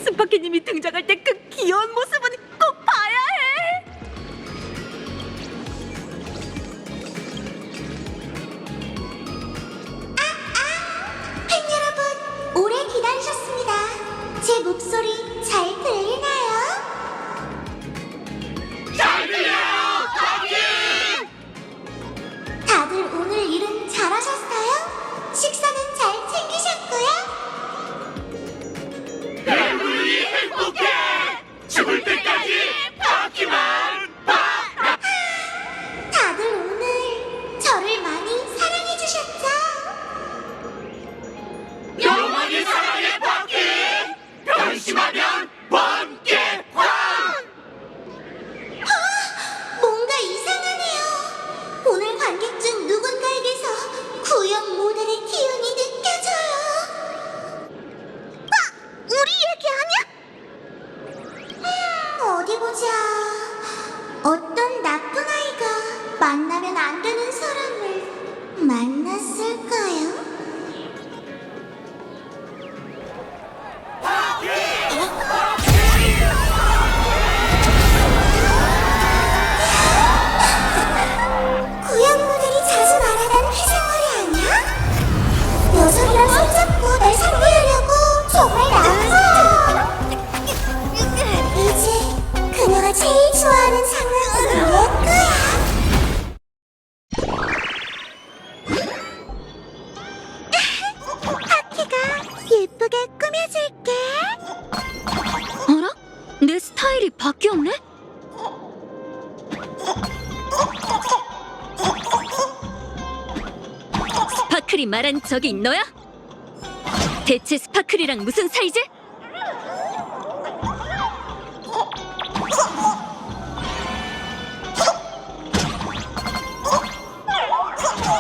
스파키님이 등장할 때 그 귀여운 모습은 꼭 봐야 해. 팬 여러분, 오래 기다리셨습니다. 제 목소리 잘 들리나요? 잘 들려요, 거기! 다들 오늘 일은 잘하셨어요? 식사는 잘 챙기셨고요? 죽을 때까지 바퀴만 봐! 다들 오늘 저를 많이 사랑해주셨죠? 영원히 사랑의 바퀴! 변심하면 번개광! 뭔가 이상하네요. 오늘 관객 중 누군가에게서 구형 모델의 기운이 느껴져요. 우리 얘기 아니야? 어디 보자. 어떤 나쁜 아이가 만나면 안 되는 사람을 만났을까요? 구형 모델이 자주 말하던 회색머리 아니야? 녀석이랑 손잡고 날 상대하려고 정말 나빠. 이제 그녀가 제일 좋아하는 상황은 내 거야. 파키가 예쁘게 꾸며줄게. 어라? 내 스타일이 바뀌었네? 스파클이 말한 적이 너야? 대체 스파클이랑 무슨 사이지?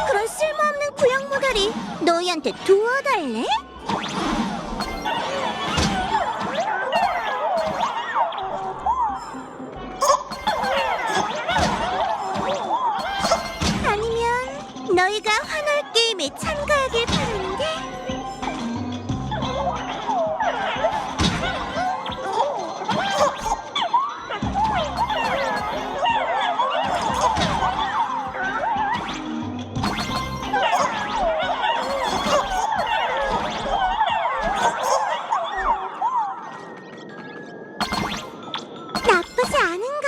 그런 쓸모없는 구형 모델이 너희한테 도와달래? 아니면 너희가 환월 게임에 참가하길 바라는데? 나쁘지 않은걸?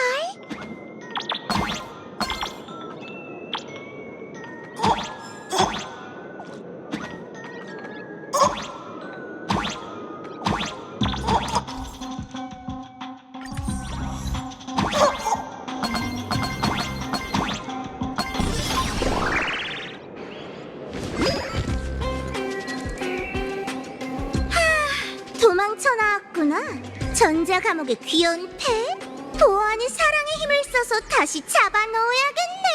도망쳐 나왔구나. 전자 감옥의 귀여운 펫. 보아하니 사랑의 힘을 써서 다시 잡아놓아야겠네.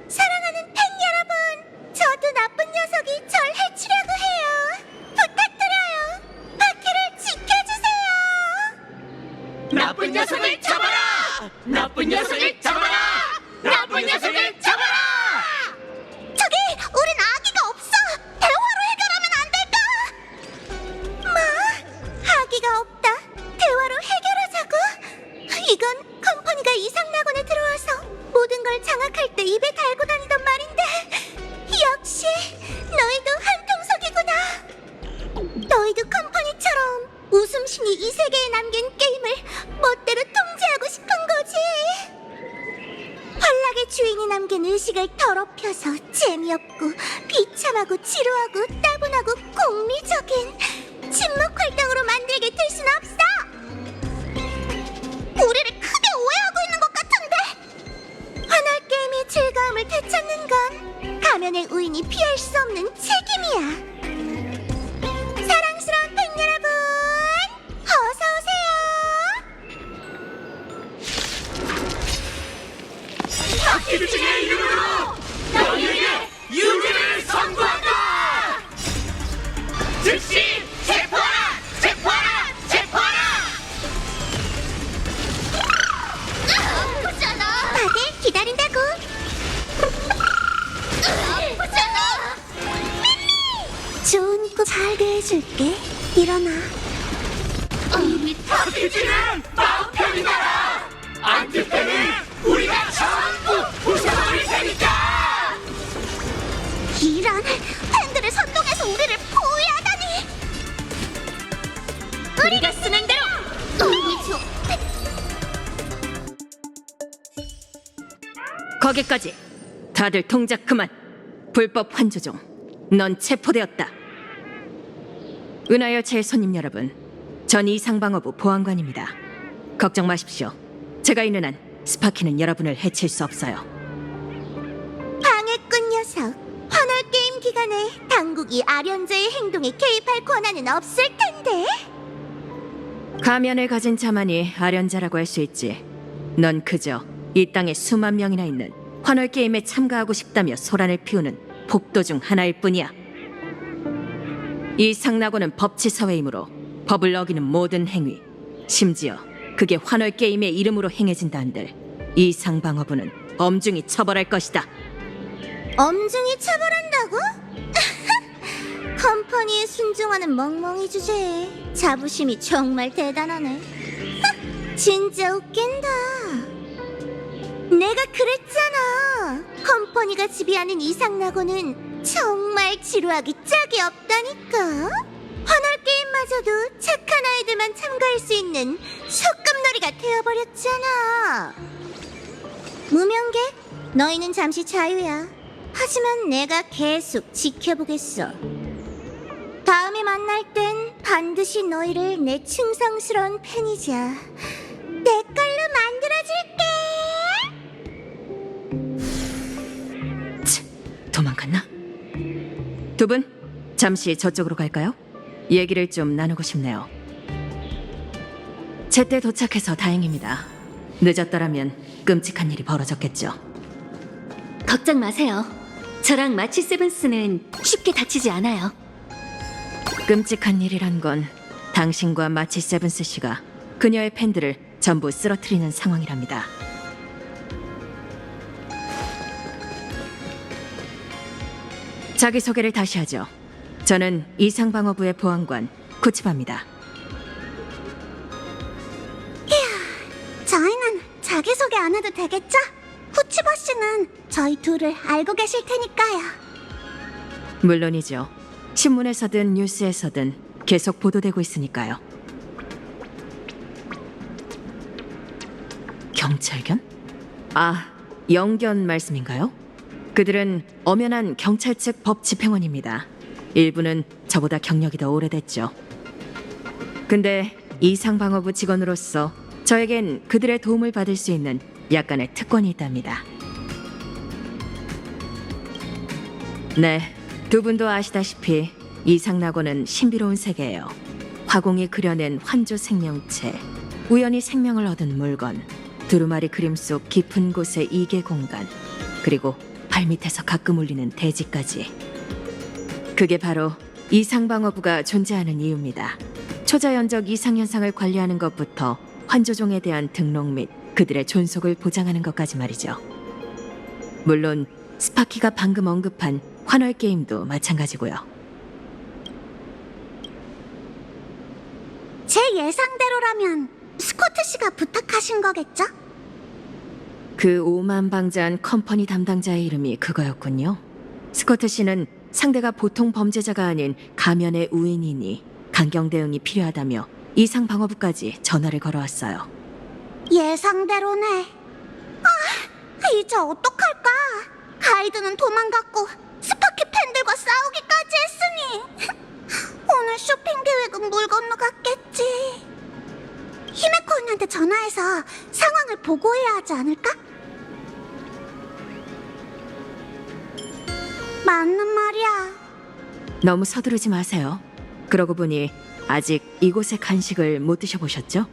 사랑하는 팬 여러분, 저도 나쁜 녀석이 절 해치려고 해요. 부탁드려요. 바퀴를 지켜주세요. 나쁜 녀석을 잡아라! 나쁜 녀석을 잡아라! 나쁜 녀석을 잡아라! 저기, 우린 아기가 없어. 대화로 해결하면 안 될까? 뭐? 아기가 없다. 대화로 해결하자고? 이건 컴퍼니가 이상낙원에 들어와서 모든 걸 장악할 때 입에 달고 다니던 말인데, 역시 너희도 한통속이구나. 너희도 컴퍼니처럼 웃음신이 이 세계에 남긴 게임을 멋대로 통제하고 싶은 거지. 환락의 주인이 남긴 의식을 더럽혀서 재미없고 비참하고 조용하고 지루하고 따분하고 공리적인 침묵 활동으로 만들게 될 순 없어. 우리를 크게 오해하고 있는 것 같은데. 환월 게임의 즐거움을 되찾는 건 가면의 우인이 피할 수 없는 책임이야. 사랑스러운 팬 여러분, 어서 오세요. 박기주의 이름으로 너희에게 유죄를 선고한다! 즉시 체포하라! 체포하라! 체포하라! 아프잖아. 다들 기다린다고. 아프잖아. 미미, 좋은 꿈 잘 해줄게. 일어나. 박기주는 마음 편히 가라! 안티팬은 우리가 전부 부숴버릴 테니까! 이런 팬들을 선동해서 우리를 포위하다니. 우리가 쓰는 대로. 거기까지. 다들 동작 그만. 불법 환조종. 넌 체포되었다. 은하열차의 손님 여러분, 전 이상방어부 보안관입니다. 걱정 마십시오. 제가 있는 한 스파키는 여러분을 해칠 수 없어요. 방해꾼 녀석. 환월 게임 기간에 당국이 아련자의 행동에 개입할 권한은 없을 텐데. 가면을 가진 자만이 아련자라고 할 수 있지. 넌 그저 이 땅에 수만 명이나 있는 환월 게임에 참가하고 싶다며 소란을 피우는 폭도 중 하나일 뿐이야. 이 상나고는 법치사회이므로 법을 어기는 모든 행위, 심지어 그게 환월 게임의 이름으로 행해진다 한들 이 상방어부는 엄중히 처벌할 것이다. 엄중히 처벌한다고? 컴퍼니에 순종하는 멍멍이 주제에 자부심이 정말 대단하네. 진짜 웃긴다. 내가 그랬잖아. 컴퍼니가 지배하는 이상나고는 정말 지루하기 짝이 없다니까. 환월 게임마저도 착한 아이들만 참가할 수 있는 소꿉놀이가 되어버렸잖아. 무명객, 너희는 잠시 자유야. 하지만 내가 계속 지켜보겠어. 다음에 만날 땐 반드시 너희를 내 충성스러운 팬이자 내 걸로 만들어줄게. 도망갔나? 두 분, 잠시 저쪽으로 갈까요? 얘기를 좀 나누고 싶네요. 제때 도착해서 다행입니다. 늦었더라면 끔찍한 일이 벌어졌겠죠. 걱정 마세요. 저랑 마치 세븐스는 쉽게 다치지 않아요. 끔찍한 일이란 건 당신과 마치 세븐스 씨가 그녀의 팬들을 전부 쓰러뜨리는 상황이랍니다. 자기소개를 다시 하죠. 저는 이상방어부의 보안관 쿠치바입니다. 저희는 자기소개 안 해도 되겠죠? 쿠치바 씨는 저희 둘을 알고 계실 테니까요. 물론이죠. 신문에서든 뉴스에서든 계속 보도되고 있으니까요. 경찰견? 아, 영견 말씀인가요? 그들은 엄연한 경찰 측 법 집행원입니다. 일부는 저보다 경력이 더 오래됐죠. 근데 이상방어부 직원으로서 저에겐 그들의 도움을 받을 수 있는 약간의 특권이 있답니다. 네, 두 분도 아시다시피 이상낙원은 신비로운 세계예요. 화공이 그려낸 환조 생명체, 우연히 생명을 얻은 물건, 두루마리 그림 속 깊은 곳의 이계 공간, 그리고 발밑에서 가끔 울리는 대지까지. 그게 바로 이상방어부가 존재하는 이유입니다. 초자연적 이상현상을 관리하는 것부터 환조종에 대한 등록 및 그들의 존속을 보장하는 것까지 말이죠. 물론 스파키가 방금 언급한 환월 게임도 마찬가지고요. 제 예상대로라면 스코트 씨가 부탁하신 거겠죠? 그 오만방자한 컴퍼니 담당자의 이름이 그거였군요. 스코트 씨는 상대가 보통 범죄자가 아닌 가면의 우인이니 강경 대응이 필요하다며 이상방어부까지 전화를 걸어왔어요. 예상대로네. 아, 이제 어떡할까? 가이드는 도망갔고 스파키 팬들과 아이언과 싸우기까지 했으니 오늘 쇼핑 계획은 물 건너갔겠지. 히메코 언니한테 전화해서 상황을 보고해야 하지 않을까? 맞는 말이야. 너무 서두르지 마세요. 그러고 보니 아직 이곳의 간식을 못 드셔보셨죠?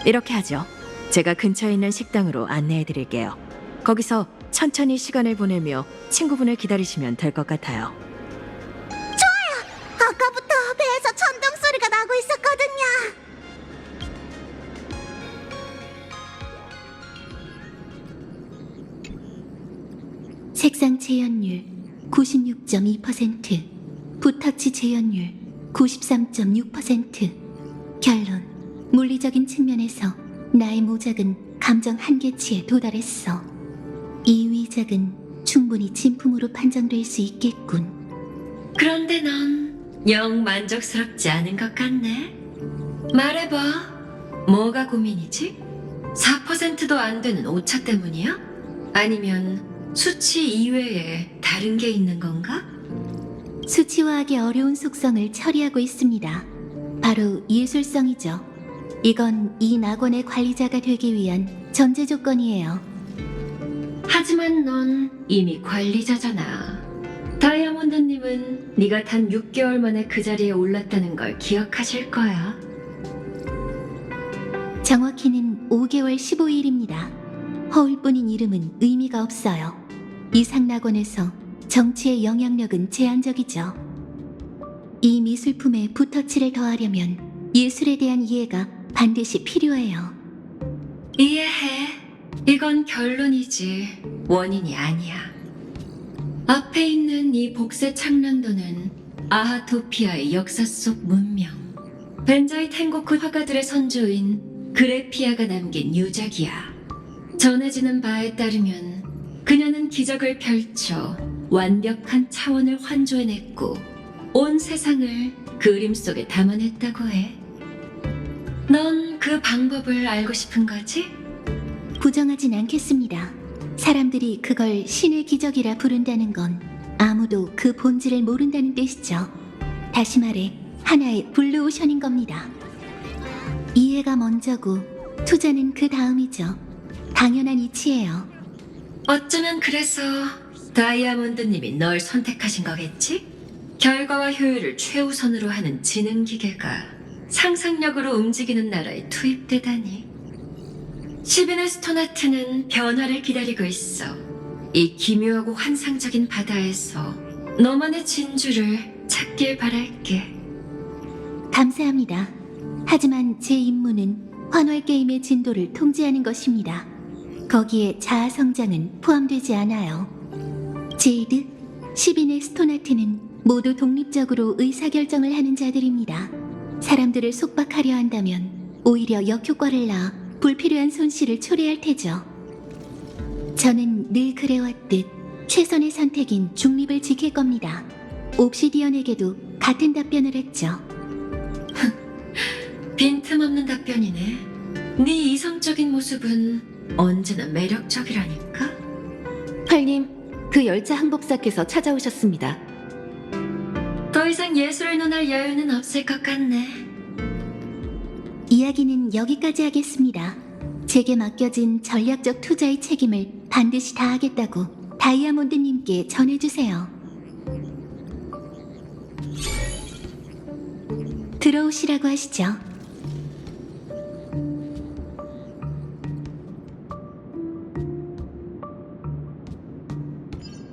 이렇게 하죠. 제가 근처에 있는 식당으로 안내해 드릴게요. 거기서 천천히 시간을 보내며 친구분을 기다리시면 될 것 같아요. 아까부터 배에서 천둥 소리가 나고 있었거든요. 색상 재현율 96.2%, 붓터치 재현율 93.6%. 결론, 물리적인 측면에서 나의 모작은 감정 한계치에 도달했어. 이 위작은 충분히 진품으로 판정될 수 있겠군. 그런데 넌 영 만족스럽지 않은 것 같네. 말해봐. 뭐가 고민이지? 4%도 안 되는 오차 때문이야? 아니면 수치 이외에 다른 게 있는 건가? 수치화하기 어려운 속성을 처리하고 있습니다. 바로 예술성이죠. 이건 이 낙원의 관리자가 되기 위한 전제 조건이에요. 하지만 넌 이미 관리자잖아. 다이아몬드님은 네가 단 6개월 만에 그 자리에 올랐다는 걸 기억하실 거야. 정확히는 5개월 15일입니다. 허울뿐인 이름은 의미가 없어요. 이상 낙원에서 정치의 영향력은 제한적이죠. 이 미술품에 붓터치를 더하려면 예술에 대한 이해가 반드시 필요해요. 이해해. 이건 결론이지 원인이 아니야. 앞에 있는 이 복세 창란도는 아하토피아의 역사 속 문명, 벤자이 텐고쿠 화가들의 선조인 그레피아가 남긴 유작이야. 전해지는 바에 따르면 그녀는 기적을 펼쳐 완벽한 차원을 환조해냈고 온 세상을 그림 속에 담아냈다고 해. 넌 그 방법을 알고 싶은 거지? 부정하진 않겠습니다. 사람들이 그걸 신의 기적이라 부른다는 건 아무도 그 본질을 모른다는 뜻이죠. 다시 말해 하나의 블루오션인 겁니다. 이해가 먼저고 투자는 그 다음이죠. 당연한 이치예요. 어쩌면 그래서 다이아몬드님이 널 선택하신 거겠지? 결과와 효율을 최우선으로 하는 지능 기계가 상상력으로 움직이는 나라에 투입되다니. 시비네 스토나트는 변화를 기다리고 있어. 이 기묘하고 환상적인 바다에서 너만의 진주를 찾길 바랄게. 감사합니다. 하지만 제 임무는 환월 게임의 진도를 통제하는 것입니다. 거기에 자아 성장은 포함되지 않아요. 제이드, 시비네 스토나트는 모두 독립적으로 의사결정을 하는 자들입니다. 사람들을 속박하려 한다면 오히려 역효과를 낳아 불필요한 손실을 초래할 테죠. 저는 늘 그래왔듯 최선의 선택인 중립을 지킬 겁니다. 옵시디언에게도 같은 답변을 했죠. 빈틈없는 답변이네. 네 이성적인 모습은 언제나 매력적이라니까. 팔님, 그 열차 항복사께서 찾아오셨습니다. 더 이상 예술을 논할 여유는 없을 것 같네. 이야기는 여기까지 하겠습니다. 제게 맡겨진 전략적 투자의 책임을 반드시 다하겠다고 다이아몬드님께 전해주세요. 들어오시라고 하시죠.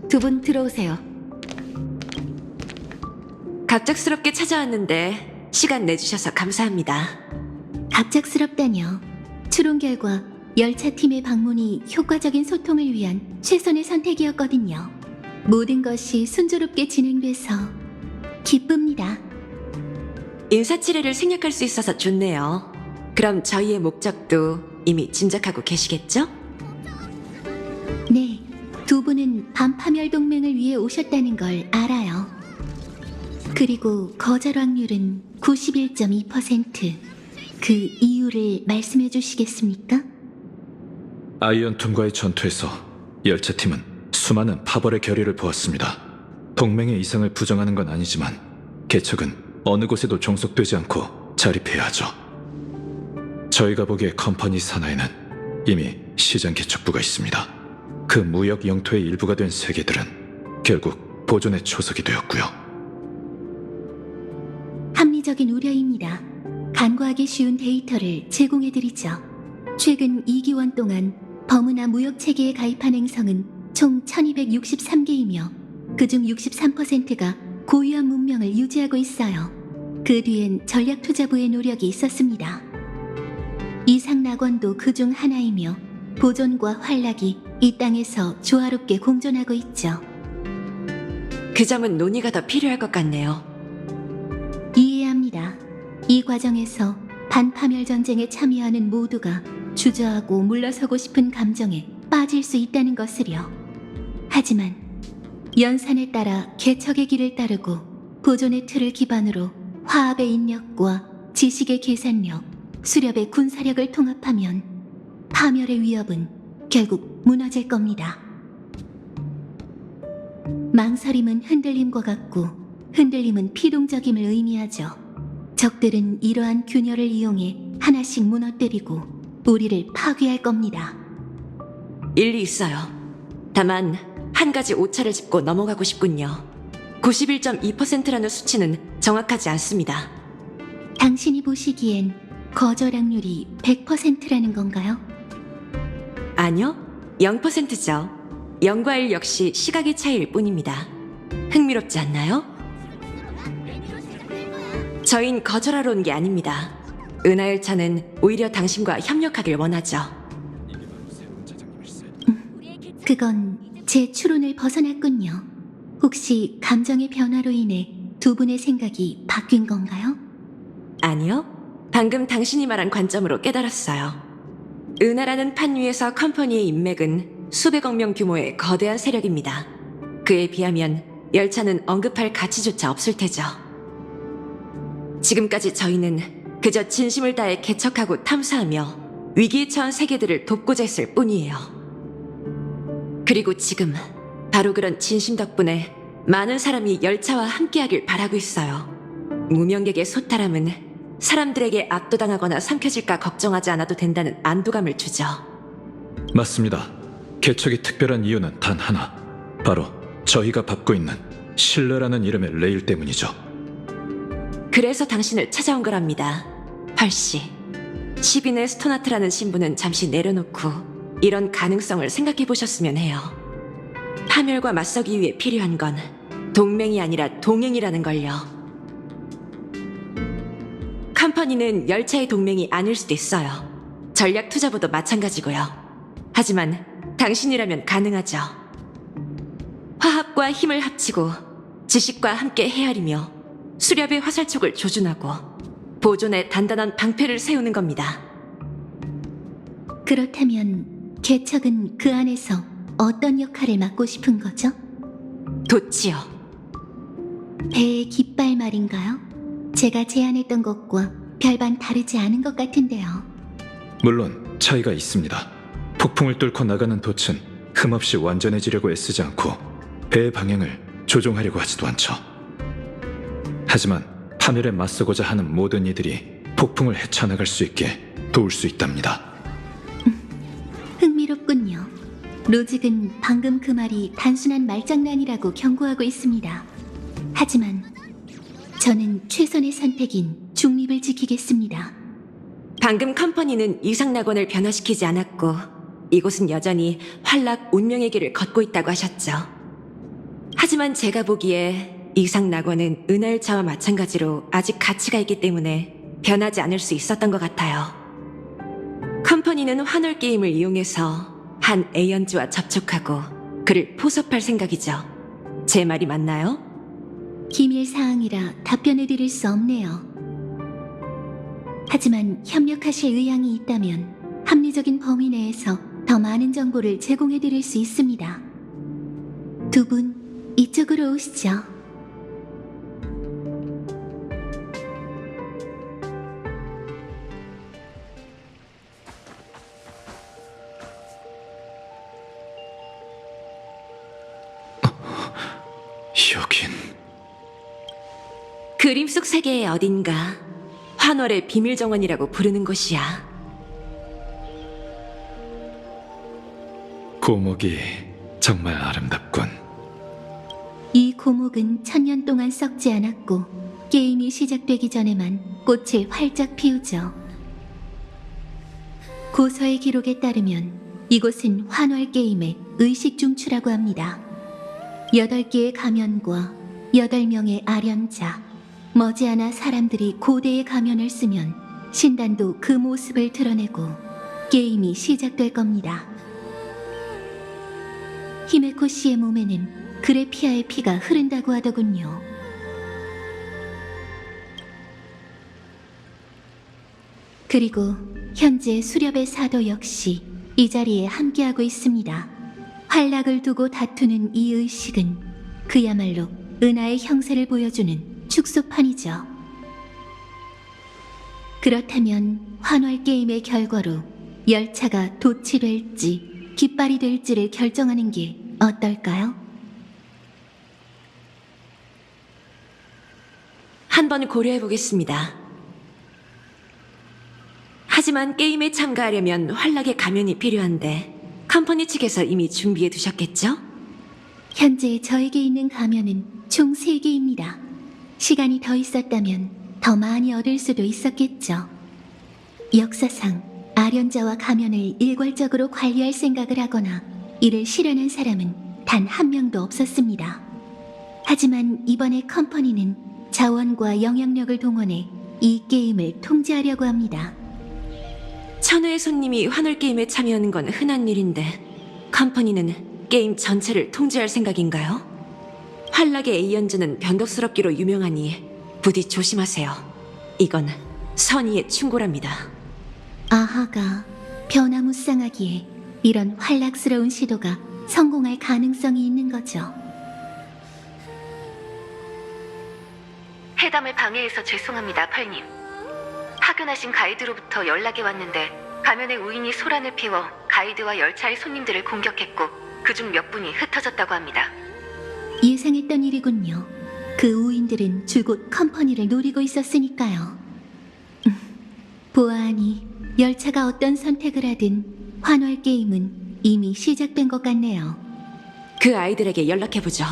두 분 들어오세요. 갑작스럽게 찾아왔는데 시간 내주셔서 감사합니다. 갑작스럽다뇨. 추론 결과 열차팀의 방문이 효과적인 소통을 위한 최선의 선택이었거든요. 모든 것이 순조롭게 진행돼서 기쁩니다. 인사치레를 생략할 수 있어서 좋네요. 그럼 저희의 목적도 이미 짐작하고 계시겠죠? 네, 두 분은 밤파멸 동맹을 위해 오셨다는 걸 알아요. 그리고 거절 확률은 91.2%. 그 이유를 말씀해 주시겠습니까? 아이언 톰과의 전투에서 열차팀은 수많은 파벌의 결의를 보았습니다. 동맹의 이상을 부정하는 건 아니지만 개척은 어느 곳에도 종속되지 않고 자립해야 하죠. 저희가 보기에 컴퍼니 산하에는 이미 시장 개척부가 있습니다. 그 무역 영토의 일부가 된 세계들은 결국 보존의 초석이 되었고요. 합리적인 우려입니다. 간과하기 쉬운 데이터를 제공해드리죠. 최근 2기원 동안 버무나 무역체계에 가입한 행성은 총 1263개이며 그중 63%가 고유한 문명을 유지하고 있어요. 그 뒤엔 전략투자부의 노력이 있었습니다. 이상낙원도 그중 하나이며 보존과 활락이 이 땅에서 조화롭게 공존하고 있죠. 그 점은 논의가 더 필요할 것 같네요. 이해합니다. 이 과정에서 반파멸 전쟁에 참여하는 모두가 주저하고 물러서고 싶은 감정에 빠질 수 있다는 것을요. 하지만 연산에 따라 개척의 길을 따르고 보존의 틀을 기반으로 화합의 인력과 지식의 계산력, 수렵의 군사력을 통합하면 파멸의 위협은 결국 무너질 겁니다. 망설임은 흔들림과 같고 흔들림은 피동적임을 의미하죠. 적들은 이러한 균열을 이용해 하나씩 무너뜨리고 우리를 파괴할 겁니다. 일리 있어요. 다만 한 가지 오차를 짚고 넘어가고 싶군요. 91.2%라는 수치는 정확하지 않습니다. 당신이 보시기엔 거절확률이 100%라는 건가요? 아니요, 0%죠. 0과 1 역시 시각의 차이일 뿐입니다. 흥미롭지 않나요? 저흰 거절하러 온 게 아닙니다. 은하열차는 오히려 당신과 협력하길 원하죠. 그건 제 추론을 벗어났군요. 혹시 감정의 변화로 인해 두 분의 생각이 바뀐 건가요? 아니요, 방금 당신이 말한 관점으로 깨달았어요. 은하라는 판 위에서 컴퍼니의 인맥은 수백억 명 규모의 거대한 세력입니다. 그에 비하면 열차는 언급할 가치조차 없을 테죠. 지금까지 저희는 그저 진심을 다해 개척하고 탐사하며 위기에 처한 세계들을 돕고자 했을 뿐이에요. 그리고 지금 바로 그런 진심 덕분에 많은 사람이 열차와 함께하길 바라고 있어요. 무명객의 소탈함은 사람들에게 압도당하거나 삼켜질까 걱정하지 않아도 된다는 안도감을 주죠. 맞습니다. 개척이 특별한 이유는 단 하나, 바로 저희가 밟고 있는 신뢰라는 이름의 레일 때문이죠. 그래서 당신을 찾아온 거랍니다. 펄씨. 10인의 스토나트라는 신분은 잠시 내려놓고 이런 가능성을 생각해 보셨으면 해요. 파멸과 맞서기 위해 필요한 건 동맹이 아니라 동행이라는 걸요. 컴퍼니는 열차의 동맹이 아닐 수도 있어요. 전략 투자부도 마찬가지고요. 하지만 당신이라면 가능하죠. 화합과 힘을 합치고 지식과 함께 헤아리며 수렵의 화살촉을 조준하고 보존에 단단한 방패를 세우는 겁니다. 그렇다면 개척은 그 안에서 어떤 역할을 맡고 싶은 거죠? 도치요. 배의 깃발 말인가요? 제가 제안했던 것과 별반 다르지 않은 것 같은데요. 물론 차이가 있습니다. 폭풍을 뚫고 나가는 돛은 흠없이 완전해지려고 애쓰지 않고 배의 방향을 조종하려고 하지도 않죠. 하지만 파멸에 맞서고자 하는 모든 이들이 폭풍을 헤쳐나갈 수 있게 도울 수 있답니다. 흥미롭군요. 로직은 방금 그 말이 단순한 말장난이라고 경고하고 있습니다. 하지만 저는 최선의 선택인 중립을 지키겠습니다. 방금 컴퍼니는 이상낙원을 변화시키지 않았고 이곳은 여전히 활락 운명의 길을 걷고 있다고 하셨죠. 하지만 제가 보기에 이상낙원은 은하열차와 마찬가지로 아직 가치가 있기 때문에 변하지 않을 수 있었던 것 같아요. 컴퍼니는 환월 게임을 이용해서 한 에이언즈와 접촉하고 그를 포섭할 생각이죠. 제 말이 맞나요? 기밀 사항이라 답변해 드릴 수 없네요. 하지만 협력하실 의향이 있다면 합리적인 범위 내에서 더 많은 정보를 제공해 드릴 수 있습니다. 두 분 이쪽으로 오시죠. 여기 그림 속 세계의 어딘가 환월의 비밀 정원이라고 부르는 곳이야. 고목이 정말 아름답군. 이 고목은 1000년 동안 썩지 않았고 게임이 시작되기 전에만 꽃을 활짝 피우죠. 고서의 기록에 따르면 이곳은 환월 게임의 의식 중추라고 합니다. 8개의 가면과 8명의 아련자, 머지않아 사람들이 고대의 가면을 쓰면 신단도 그 모습을 드러내고 게임이 시작될 겁니다. 히메코 씨의 몸에는 그레피아의 피가 흐른다고 하더군요. 그리고 현재 수렵의 사도 역시 이 자리에 함께하고 있습니다. 활락을 두고 다투는 이 의식은 그야말로 은하의 형세를 보여주는 축소판이죠. 그렇다면 환월 게임의 결과로 열차가 돛이 될지 깃발이 될지를 결정하는 게 어떨까요? 한번 고려해 보겠습니다. 하지만 게임에 참가하려면 환락의 가면이 필요한데 컴퍼니 측에서 이미 준비해 두셨겠죠? 현재 저에게 있는 가면은 총 3개입니다. 시간이 더 있었다면 더 많이 얻을 수도 있었겠죠. 역사상 아련자와 가면을 일괄적으로 관리할 생각을 하거나 이를 실현한 사람은 단 한 명도 없었습니다. 하지만 이번에 컴퍼니는 자원과 영향력을 동원해 이 게임을 통제하려고 합니다. 천회의 손님이 환월 게임에 참여하는 건 흔한 일인데 컴퍼니는 게임 전체를 통제할 생각인가요? 환락의 에이언즈는 변덕스럽기로 유명하니 부디 조심하세요. 이건 선의의 충고랍니다. 아하가 변화무쌍하기에 이런 활락스러운 시도가 성공할 가능성이 있는 거죠. 회담을 방해해서 죄송합니다, 펄님. 파견하신 가이드로부터 연락이 왔는데 가면의 우인이 소란을 피워 가이드와 열차의 손님들을 공격했고 그중 몇 분이 흩어졌다고 합니다. 예상했던 일이군요. 그 우인들은 줄곧 컴퍼니를 노리고 있었으니까요. 보아하니 열차가 어떤 선택을 하든 환월 게임은 이미 시작된 것 같네요. 그 아이들에게 연락해보죠.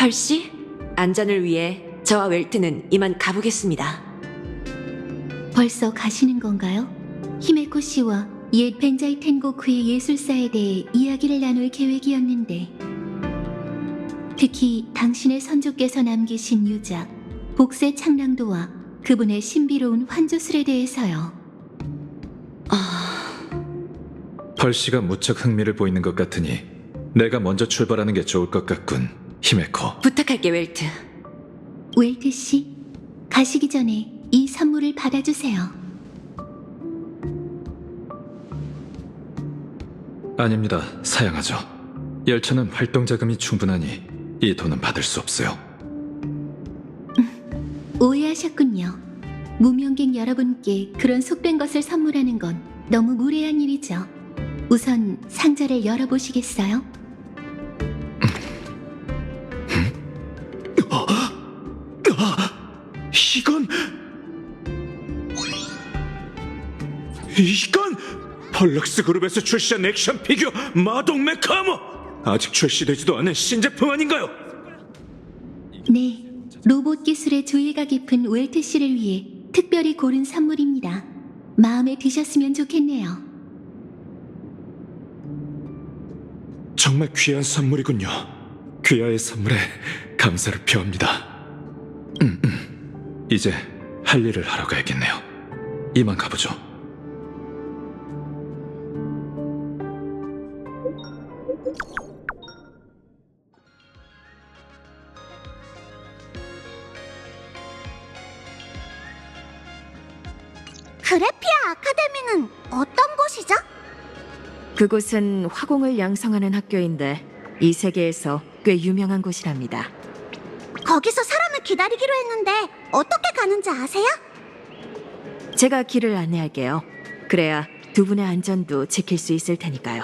펄씨, 안전을 위해 저와 웰트는 이만 가보겠습니다. 벌써 가시는 건가요? 히메코 씨와 옛 벤자이 텐고쿠의 예술사에 대해 이야기를 나눌 계획이었는데 특히 당신의 선조께서 남기신 유작, 복세 창랑도와 그분의 신비로운 환조술에 대해서요. 펄씨가 무척 흥미를 보이는 것 같으니 내가 먼저 출발하는 게 좋을 것 같군, 히메코. 부탁할게, 웰트. 웰트 씨, 가시기 전에 이 선물을 받아주세요. 아닙니다, 사양하죠. 열차는 활동 자금이 충분하니 이 돈은 받을 수 없어요. 오해하셨군요. 무명객 여러분께 그런 속된 것을 선물하는 건 너무 무례한 일이죠. 우선 상자를 열어보시겠어요? 이건 펄럭스 그룹에서 출시한 액션 피규어 마동 메카머! 아직 출시되지도 않은 신제품 아닌가요? 네, 로봇 기술의 조예가 깊은 웰트 씨를 위해 특별히 고른 선물입니다. 마음에 드셨으면 좋겠네요. 정말 귀한 선물이군요. 귀하의 선물에 감사를 표합니다. 이제 할 일을 하러 가야겠네요. 이만 가보죠. 그래피아 아카데미는 어떤 곳이죠? 그곳은 화공을 양성하는 학교인데 이 세계에서 꽤 유명한 곳이랍니다. 거기서 사람을 기다리기로 했는데 어떻게 가는지 아세요? 제가 길을 안내할게요. 그래야 두 분의 안전도 지킬 수 있을 테니까요.